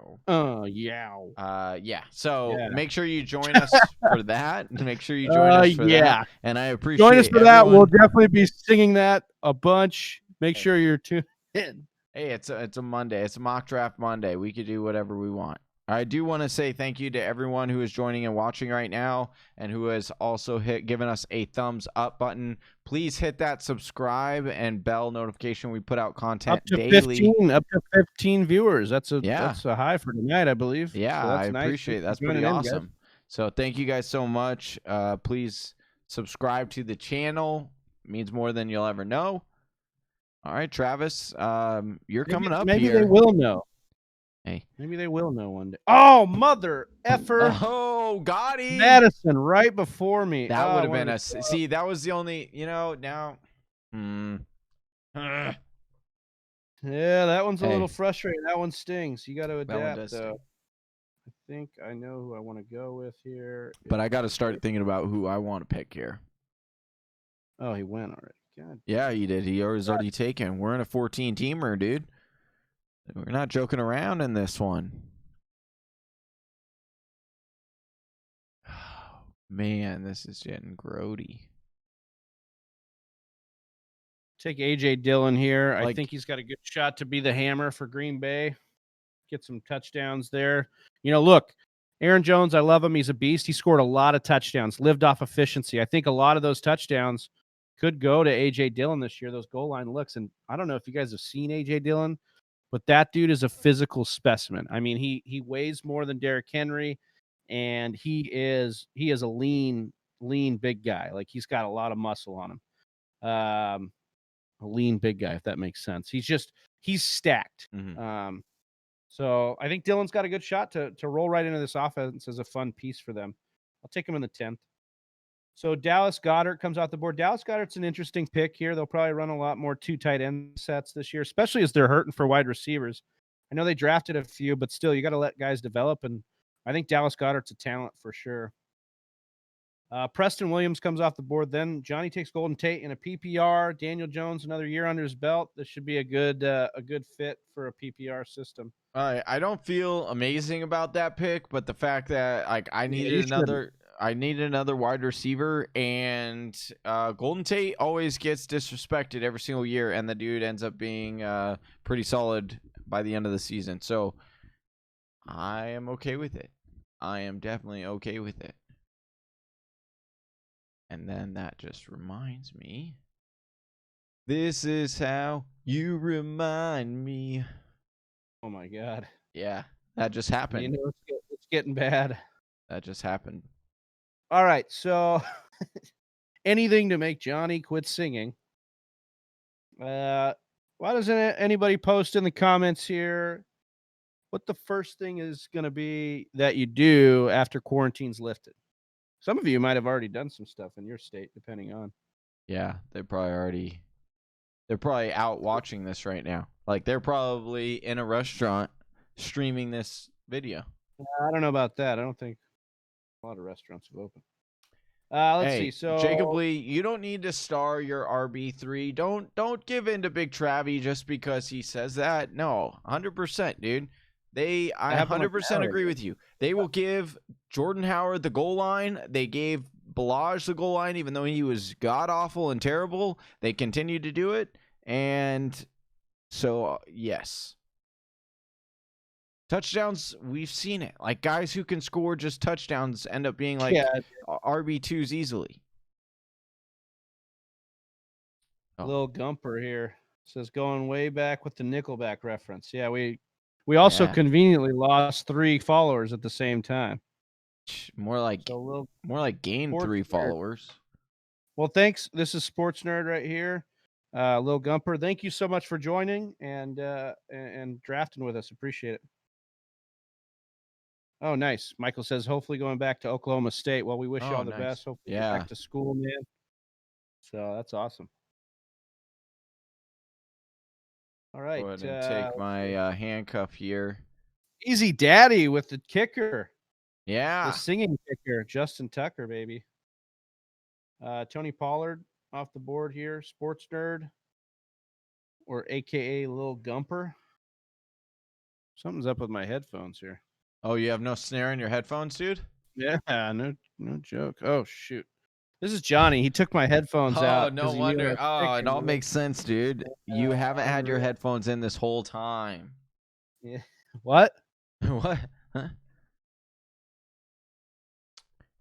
So make sure you join us for that. Make sure you join us for that. And I appreciate
join us for that. We'll definitely be singing that a bunch. Make sure you're tuned in.
Hey, it's a Monday. It's a mock draft Monday. We could do whatever we want. I do want to say thank you to everyone who is joining and watching right now and who has also given us a thumbs up button. Please hit that subscribe and bell notification. We put out content daily.
Up to 15 viewers. That's a high for tonight, I believe.
Yeah,
so
I appreciate it. That's pretty awesome. So thank you guys so much. Please subscribe to the channel. It means more than you'll ever know. All right, Travis, you're coming up here.
Maybe they will know.
Hey.
Maybe they will know one day. Oh, mother effer.
Oh, Goddard.
Madison right before me.
That would have been see, that was the only, now.
Yeah, that one's a little frustrating. That one stings. You got to adapt, though. I think I know who I want to go with here.
But I got to start thinking about who I want to pick here.
Oh, he went already. God.
Yeah, he did. He was already taken. We're in a 14-teamer, dude. We're not joking around in this one. Oh, man, this is getting grody.
Take A.J. Dillon here. I think he's got a good shot to be the hammer for Green Bay. Get some touchdowns there. Look, Aaron Jones, I love him. He's a beast. He scored a lot of touchdowns, lived off efficiency. I think a lot of those touchdowns could go to A.J. Dillon this year, those goal line looks. And I don't know if you guys have seen A.J. Dillon, but that dude is a physical specimen. I mean, he weighs more than Derrick Henry, and he is a lean big guy. Like, he's got a lot of muscle on him. A lean big guy, if that makes sense. He's stacked.
Mm-hmm.
So I think Dillon's got a good shot to roll right into this offense as a fun piece for them. I'll take him in the 10th. So Dallas Goddard comes off the board. Dallas Goddard's an interesting pick here. They'll probably run a lot more 2 tight end sets this year, especially as they're hurting for wide receivers. I know they drafted a few, but still, you got to let guys develop. And I think Dallas Goddard's a talent for sure. Preston Williams comes off the board. Then Johnny takes Golden Tate in a PPR. Daniel Jones, another year under his belt. This should be a good fit for a PPR system.
I don't feel amazing about that pick, but the fact that I needed another wide receiver, and Golden Tate always gets disrespected every single year, and the dude ends up being pretty solid by the end of the season. So I am okay with it. I am definitely okay with it. And then that just reminds me. This is how you remind me.
Oh my God.
Yeah, that just happened.
You know, it's getting bad.
That just happened.
All right, so anything to make Johnny quit singing. Why doesn't anybody post in the comments here what the first thing is going to be that you do after quarantine's lifted? Some of you might have already done some stuff in your state, depending on.
Yeah, they're probably out watching this right now. Like, they're probably in a restaurant streaming this video.
I don't know about that. I don't think a lot of restaurants have opened. Let's see. So
Jacob Lee, you don't need to star your RB3. Don't give in to Big Travie just because he says that. No, 100%, dude. I 100% agree with you. They will give Jordan Howard the goal line. They gave Balaj the goal line, even though he was god-awful and terrible. They continued to do it. And so, yes. Touchdowns, we've seen it. Like, guys who can score just touchdowns end up being like RB2s easily.
Little Gumper here says going way back with the Nickelback reference. Yeah, we also conveniently lost 3 followers at the same time.
More like gained 3 followers.
Well, thanks. This is Sports Nerd right here. Lil Gumper, thank you so much for joining and drafting with us. Appreciate it. Oh, nice. Michael says, hopefully going back to Oklahoma State. Well, we wish you all the best. Hopefully get back to school, man. So that's awesome. All right.
Go ahead and take my handcuff here.
Easy Daddy with the kicker.
Yeah.
The singing kicker, Justin Tucker, baby. Tony Pollard off the board here. Sports Nerd, or AKA Lil Gumper. Something's up with my headphones here.
Oh, you have no snare in your headphones, dude?
Yeah, no joke. Oh, shoot. This is Johnny. He took my headphones out.
Oh, no wonder. Oh, it all makes sense, dude. You haven't had your headphones in this whole time.
Yeah. What?
What? Huh?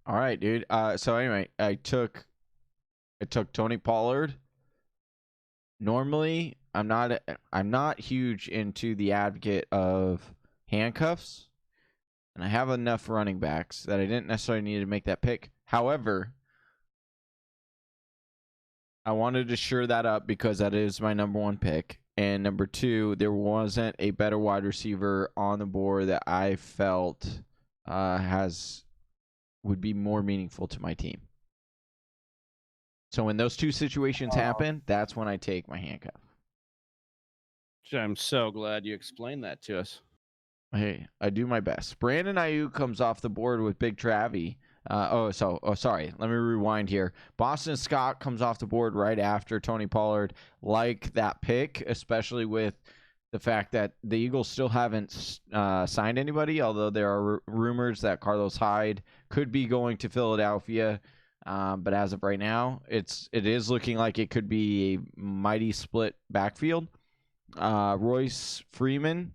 All right, dude. So anyway, I took Tony Pollard. Normally, I'm not huge into the advocate of handcuffs. And I have enough running backs that I didn't necessarily need to make that pick. However, I wanted to shore that up because that is my number 1 pick. And number 2, there wasn't a better wide receiver on the board that I felt would be more meaningful to my team. So when those 2 situations happen, that's when I take my handcuff.
I'm so glad you explained that to us.
Hey, I do my best. Brandon Ayuk comes off the board with Big Travie. Sorry. Let me rewind here. Boston Scott comes off the board right after Tony Pollard. Like that pick, especially with the fact that the Eagles still haven't signed anybody, although there are rumors that Carlos Hyde could be going to Philadelphia. But as of right now, it is looking like it could be a mighty split backfield. Royce Freeman,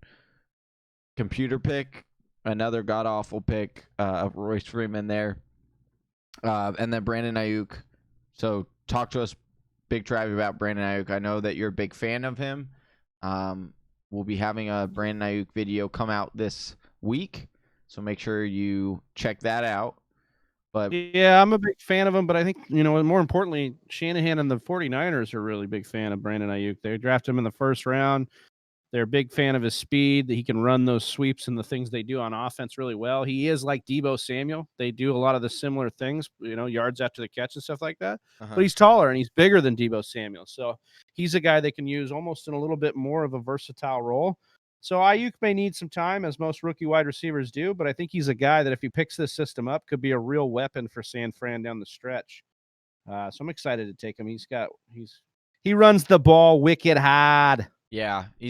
computer pick, another god-awful pick of Royce Freeman there. And then Brandon Ayuk. So talk to us, Big Travie, about Brandon Ayuk. I know that you're a big fan of him. We'll be having a Brandon Ayuk video come out this week, so make sure you check that out. But
yeah, I'm a big fan of him, but I think, more importantly, Shanahan and the 49ers are a really big fan of Brandon Ayuk. They drafted him in the 1st round. They're a big fan of his speed, that he can run those sweeps and the things they do on offense really well. He is like Deebo Samuel. They do a lot of the similar things, yards after the catch and stuff like that. But he's taller and he's bigger than Deebo Samuel. So he's a guy they can use almost in a little bit more of a versatile role. So Ayuk may need some time, as most rookie wide receivers do, but I think he's a guy that if he picks this system up could be a real weapon for San Fran down the stretch. So I'm excited to take him. He runs the ball wicked hard.
Yeah, he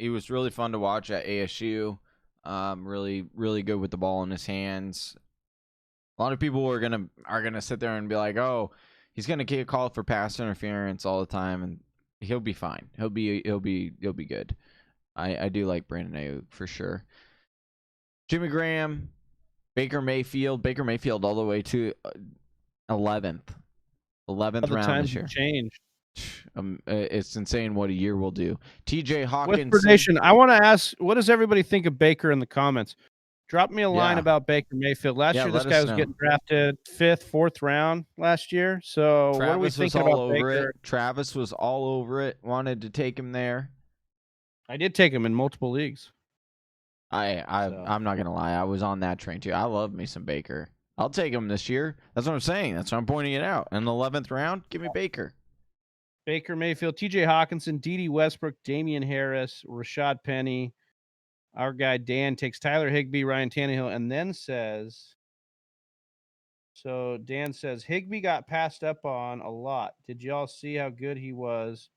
was really fun to watch at ASU. Really, really good with the ball in his hands. A lot of people are gonna sit there and be like, "Oh, he's gonna get called for pass interference all the time," and he'll be fine. He'll be good. I do like Brandon Ayuk for sure. Jimmy Graham, Baker Mayfield all the way to 11th round this year.
Changed.
It's insane what a year will do. TJ Hawkins.
I want to ask, what does everybody think of Baker in the comments? Drop me a line about Baker Mayfield. Last year, this guy was getting drafted 5th, 4th round last year. So what are we thinking about Baker?
Travis was all over it. Wanted to take him there.
I did take him in multiple leagues.
I'm not gonna lie. I was on that train too. I love me some Baker. I'll take him this year. That's what I'm saying. That's why I'm pointing it out. In the 11th round, give me Baker.
Baker Mayfield, TJ Hawkinson, Dede Westbrook, Damian Harris, Rashad Penny. Our guy Dan takes Tyler Higbee, Ryan Tannehill, and then says, so Dan says, Higbee got passed up on a lot. Did y'all see how good he was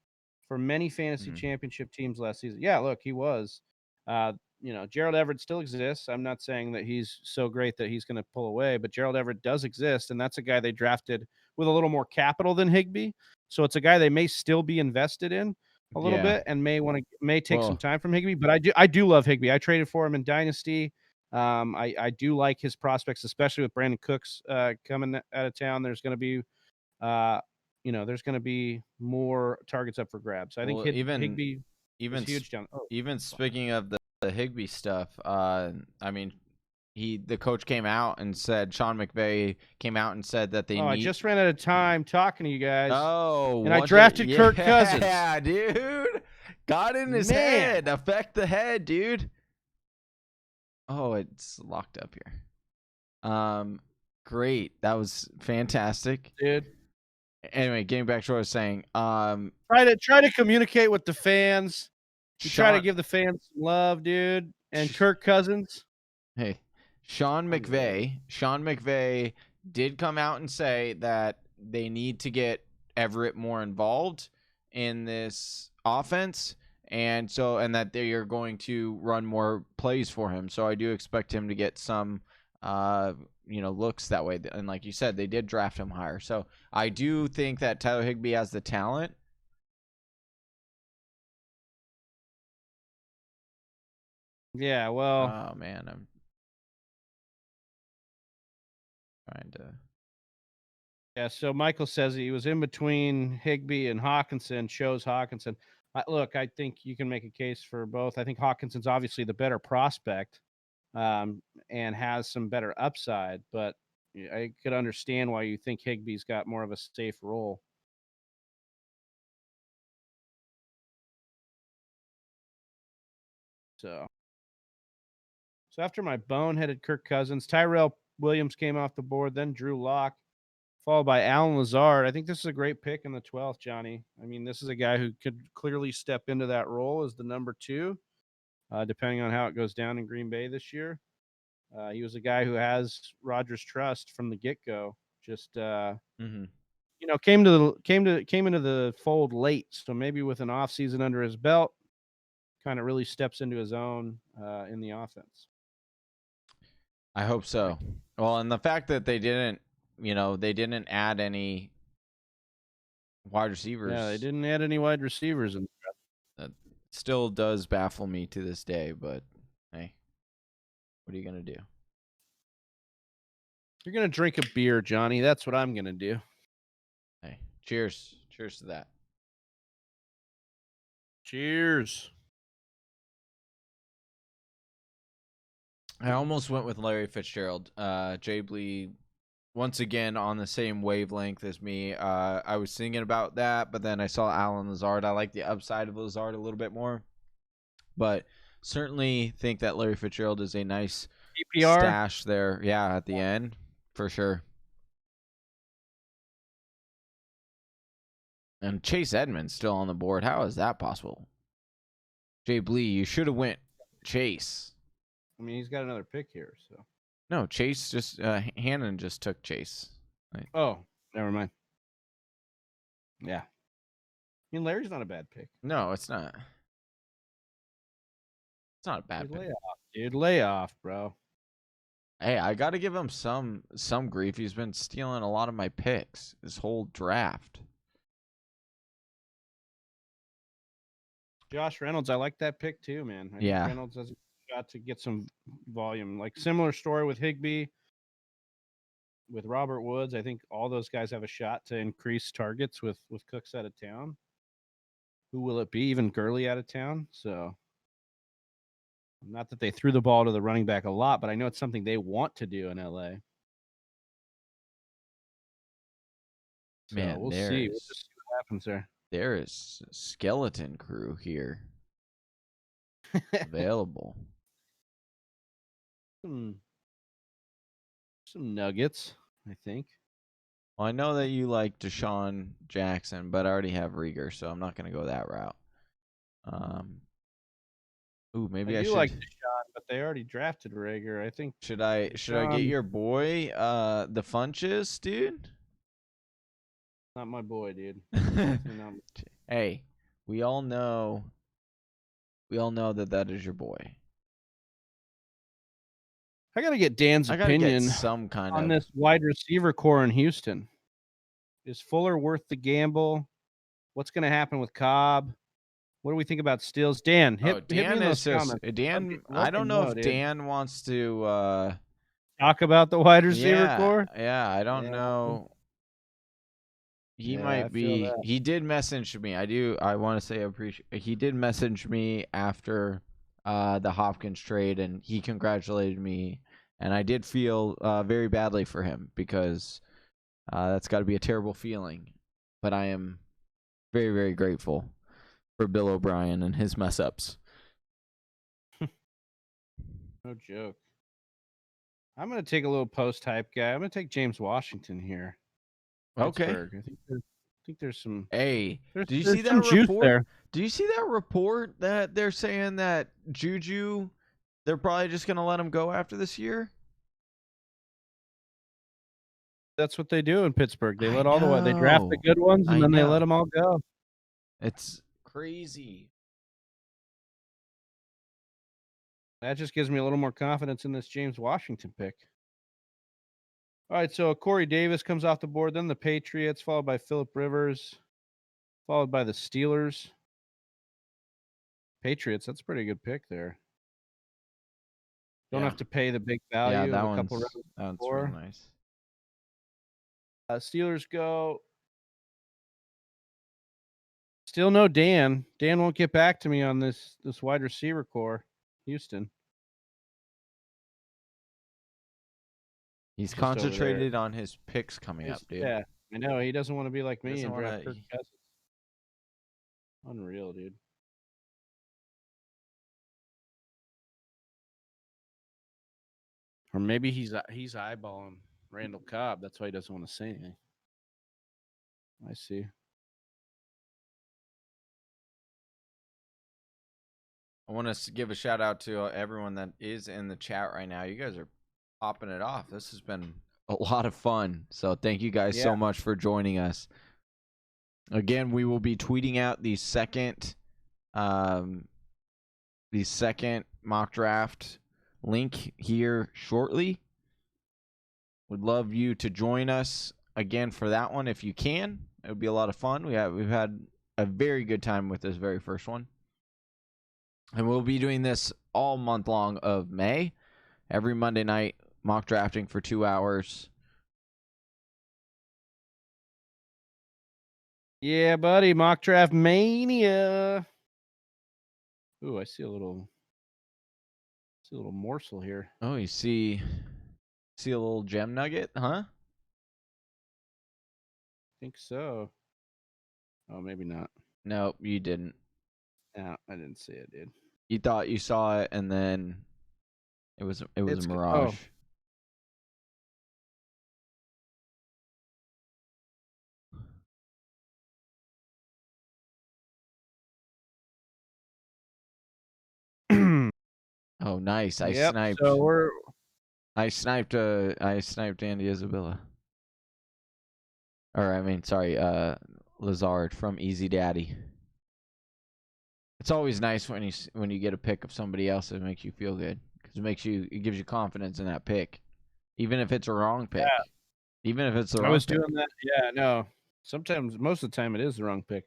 for many fantasy championship teams last season? Yeah, look, he was. Gerald Everett still exists. I'm not saying that he's so great that he's going to pull away, but Gerald Everett does exist, and that's a guy they drafted with a little more capital than Higbee. So it's a guy they may still be invested in a little bit and may take some time from Higbee. But I do love Higbee. I traded for him in Dynasty. I do like his prospects, especially with Brandon Cooks coming out of town. There's going to be there's going to be more targets up for grabs. I think Higbee is huge down.
Even speaking of the Higbee stuff, the coach came out and said, Sean McVay came out and said that
I just ran out of time talking to you guys.
Oh,
and I drafted Kirk Cousins.
Yeah, dude. Got in his head. Affect the head, dude. Oh, it's locked up here. Great. That was fantastic,
dude.
Anyway, getting back to what I was saying.
Try to communicate with the fans. Try to give the fans some love, dude. And Kirk Cousins.
Hey, Sean McVay did come out and say that they need to get Everett more involved in this offense, and that they are going to run more plays for him. So I do expect him to get some looks that way. And like you said, they did draft him higher. So I do think that Tyler Higbee has the talent.
Yeah, well.
Oh man, I'm trying to.
Yeah, so Michael says he was in between Higbee and Hawkinson, chose Hawkinson. Look, I think you can make a case for both. I think Hawkinson's obviously the better prospect and has some better upside, but I could understand why you think Higbee's got more of a safe role. So after my boneheaded Kirk Cousins, Tyrell Williams came off the board, then Drew Lock, followed by Alan Lazard. I think this is a great pick in the 12th, Johnny. I mean, this is a guy who could clearly step into that role as the number 2, depending on how it goes down in Green Bay this year. He was a guy who has Rodgers' trust from the get-go. Just came into the fold late, so maybe with an offseason under his belt, kind of really steps into his own in the offense.
I hope so. Well, and the fact that they didn't add any wide receivers.
Yeah, they didn't add any wide receivers.
That still does baffle me to this day, but hey, what are you going to do?
You're going to drink a beer, Johnny. That's what I'm going to do.
Hey, cheers. Cheers to that.
Cheers.
I almost went with Larry Fitzgerald. Jay Bley, once again, on the same wavelength as me. I was thinking about that, but then I saw Alan Lazard. I like the upside of Lazard a little bit more. but certainly think that Larry Fitzgerald is a nice
PPR.
stash there. Yeah, at the end for sure. And Chase Edmonds still on the board. How is that possible? Jay Bley, you should have went Chase.
I mean, he's got another pick here, so.
No, Chase just Hannon just took Chase. Right.
Oh, never mind. Yeah. I mean, Larry's not a bad pick.
No, it's not. It's not a bad
Dude,
pick.
lay off, dude. Lay off, bro.
Hey, I got to give him some grief. He's been stealing a lot of my picks this whole draft.
Josh Reynolds, I like that pick too, man. I think Reynolds has a shot to get some volume. Like similar story with Higbee, with Robert Woods. I think all those guys have a shot to increase targets with Cooks out of town. Who will it be? Even Gurley out of town. So, not that they threw the ball to the running back a lot, but I know it's something they want to do in LA. So
Man,
we'll see. We'll just see what happens there.
There is a skeleton crew here available.
Some nuggets, I think.
Well, I know that you like Deshaun Jackson, but I already have Rieger, so I'm not going to go that route. Maybe I should
like Deshaun, but they already drafted Rieger. I think.
Should I get your boy, the Funches, dude?
Not my boy, dude.
Hey, we all know that is your boy.
I gotta get Dan's opinion
some kind
on
of
this wide receiver core in Houston. Is Fuller worth the gamble? What's gonna happen with Cobb? What do we think about Stills? Dan, hit me in those comments.
Dan, I don't know if Dan wants to
talk about the wide receiver core.
Yeah, I don't know. He might be. He did message me. I want to say he did message me after the Hopkins trade, and he congratulated me, and I did feel very badly for him because that's got to be a terrible feeling. But I am very, very grateful for Bill O'Brien and his mess ups.
No joke. I'm gonna take a little post hype guy. I'm gonna take James Washington here. Pittsburgh.
Okay.
I think there's some.
Hey,
did you see that report? There.
Do you see that report that they're saying that Juju, they're probably just gonna let him go after this year?
That's what they do in Pittsburgh. They let all the they draft the good ones and then they let them all go.
It's crazy.
That just gives me a little more confidence in this James Washington pick. All right, so Corey Davis comes off the board, then the Patriots, followed by Phillip Rivers, followed by the Steelers. Patriots, that's a pretty good pick there. Don't have to pay the big value.
Yeah, that
one's
real nice.
Steelers go. Still no Dan. Dan won't get back to me on this wide receiver core. Houston.
He's concentrated on his picks coming up, dude.
Yeah, I know. He doesn't want to be like me and draft Kirk Cousins. Unreal, dude. Or maybe he's eyeballing Randall Cobb. That's why he doesn't want to say anything. I see.
I want to give a shout out to everyone that is in the chat right now. You guys are popping it off. This has been a lot of fun. So thank you guys so much for joining us. Again, we will be tweeting out the second mock draft link here shortly. Would love you to join us again for that one if you can. It would be a lot of fun. We've had a very good time with this very first one. And we'll be doing this all month long of May. Every Monday night, mock drafting for 2 hours.
Yeah, buddy. Mock draft mania. Ooh, I see a little morsel here.
Oh, you see a little gem nugget, huh?
I think so. Oh, maybe not.
No, you didn't.
No, I didn't see it, dude.
You thought you saw it, and then it was a
Oh,
mirage. Oh, nice! I
yep.
sniped.
So
I sniped Andy Isabella. Or I mean, sorry, Lazard from Easy Daddy. It's always nice when you get a pick of somebody else that makes you feel good, because it gives you confidence in that pick, even if it's a wrong pick.
Yeah.
Even if it's the
I
wrong
was
pick.
doing that. Yeah, no. Sometimes, most of the time, it is the wrong pick.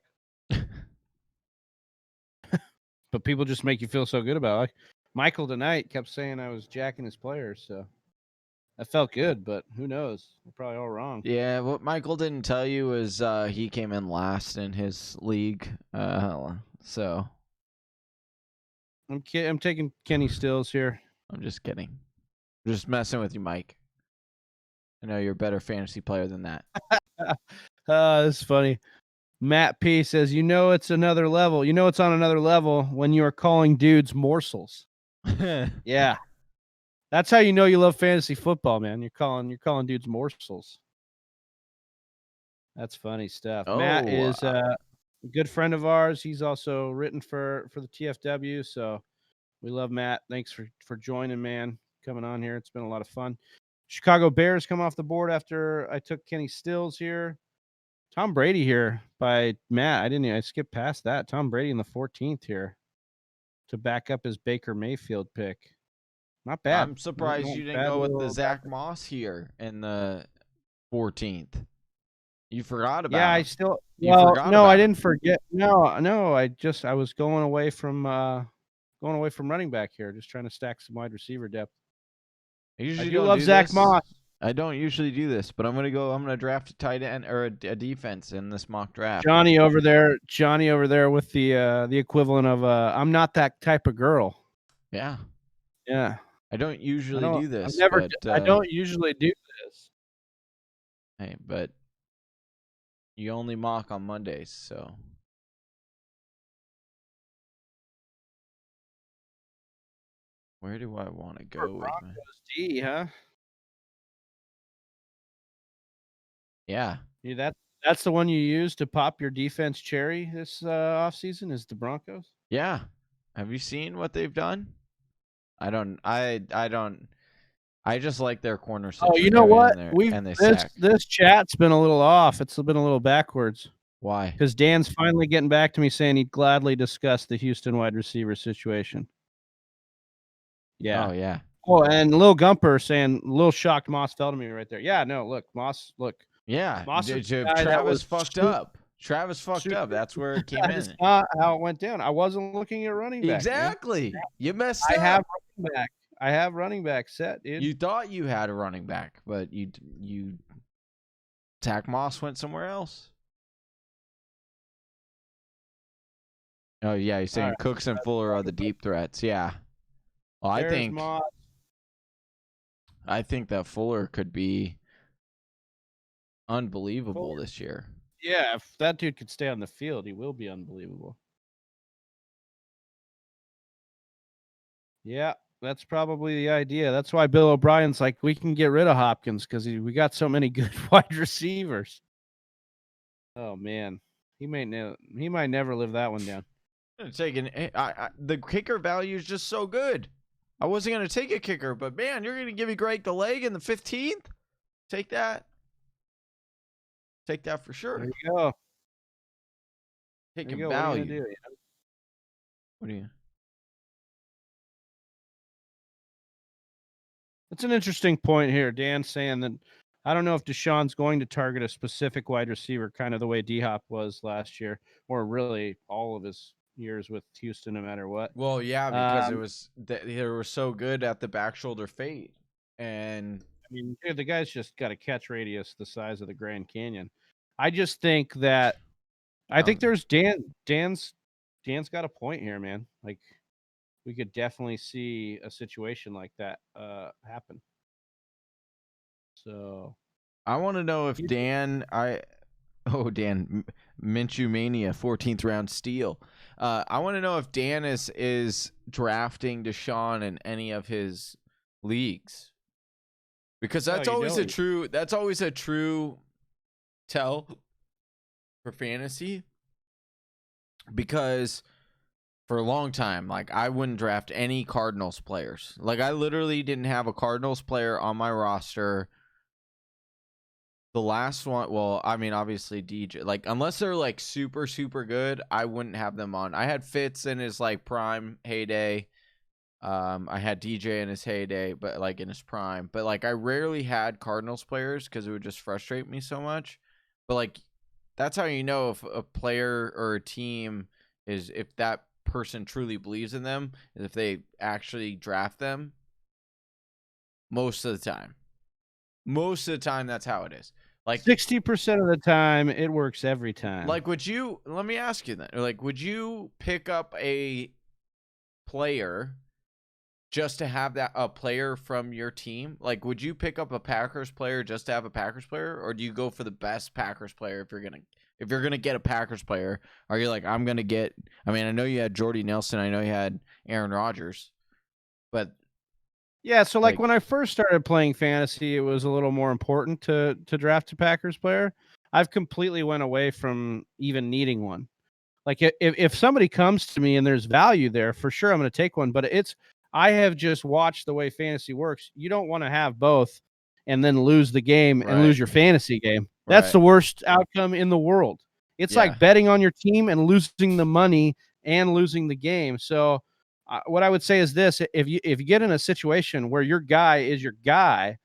But people just make you feel so good about it. Like Michael tonight kept saying I was jacking his players, so that felt good. But who knows? We're probably all wrong.
Yeah, what Michael didn't tell you was he came in last in his league. So
I'm taking Kenny Stills here.
I'm just kidding. I'm just messing with you, Mike. I know you're a better fantasy player than that.
That's funny. Matt P says, it's another level. It's on another level when you are calling dudes morsels. Yeah. That's how you know you love fantasy football, man. You're calling dudes morsels. That's funny stuff. Matt is a good friend of ours. He's also written for the TFW, so we love Matt. Thanks for joining, man. Coming on here. It's been a lot of fun. Chicago Bears come off the board after I took Kenny Stills here. Tom Brady here by Matt. I skipped past that. Tom Brady in the 14th here to back up his Baker Mayfield pick. Not bad.
I'm surprised you didn't go with the Zach Moss here in the 14th. You forgot about
Yeah,
him.
I still.
Well,
no, I didn't forget. No, I was going away from running back here, just trying to stack some wide receiver depth.
I usually
do
don't
love
do
Zach
this.
Moss.
I don't usually do this, but I'm gonna draft a tight end or a defense in this mock draft.
Johnny over there with the equivalent of I'm not that type of girl.
Yeah.
Yeah.
I don't usually do this.
I don't usually do this.
Hey, but you only mock on Mondays, so. Where do I want to go with my
D, huh?
Yeah.
That's the one you use to pop your defense cherry this offseason is the Broncos?
Yeah. Have you seen what they've done? I just like their corner situation.
Oh, you know what?
And they sack.
This chat's been a little off. It's been a little backwards.
Why?
Because Dan's finally getting back to me saying he'd gladly discuss the Houston wide receiver situation. Yeah.
Oh, yeah.
Oh, and Lil Gumper saying, Lil shocked Moss fell to me right there. Yeah, no, look, Moss, look.
Yeah.
Moss
Travis fucked up. Travis fucked up. That's where it came in.
That's not how it went down. I wasn't looking at running back.
Exactly.
Man.
You messed up.
I have running back set, dude.
You thought you had a running back, but you Zach Moss went somewhere else. Oh yeah, you're saying Cooks and Fuller are the deep threats. Yeah. Well, I think that Fuller could be unbelievable this year.
Yeah, if that dude could stay on the field, he will be unbelievable. Yeah, that's probably the idea. That's why Bill O'Brien's like, we can get rid of Hopkins because we got so many good wide receivers. Oh man, he might never live that one down.
The kicker value is just so good. I wasn't gonna take a kicker, but man, you're gonna give me Greg the leg in the 15th. Take that. Take that for sure.
There you go.
Taking value. What are you?
That's an interesting point here. Dan saying that I don't know if Deshaun's going to target a specific wide receiver, kind of the way D-Hop was last year, or really all of his years with Houston, no matter what.
Well, yeah, because they were so good at the back shoulder fade, and
I mean, dude, the guy's just got a catch radius the size of the Grand Canyon. I just think that I think there's Dan's got a point here, man. Like we could definitely see a situation like that happen. So
I want to know if Dan Minshew Mania, 14th round steal. I want to know if Dan is drafting Deshaun in any of his leagues, because that's always a true tell for fantasy. Because for a long time, like, I wouldn't draft any Cardinals players. Like, I literally didn't have a Cardinals player on my roster. The last one, well, I mean, obviously DJ. Like, unless they're like super, super good, I wouldn't have them on. I had Fitz in his like prime heyday. I had DJ in his heyday, but like in his prime. But like, I rarely had Cardinals players because it would just frustrate me so much. But like, that's how you know if a player or a team is, if that person truly believes in them, is if they actually draft them. Most of the time. Most of the time, that's how it is. Like
60% of the time, it works every time.
Like, let me ask you then, like, would you pick up a player just to have a player from your team? Like, would you pick up a Packers player just to have a Packers player, or do you go for the best Packers player if you're gonna get a Packers player? Are you like, I'm gonna get? I mean, I know you had Jordy Nelson, I know you had Aaron Rodgers, but
yeah, so like when I first started playing fantasy, it was a little more important to draft a Packers player. I've completely went away from even needing one. Like if somebody comes to me and there's value there, for sure I'm going to take one. But I have just watched the way fantasy works. You don't want to have both and then lose the game and lose your fantasy game. That's the worst outcome in the world. It's like betting on your team and losing the money and losing the game. So what I would say is this: if you get in a situation where your guy is your guy,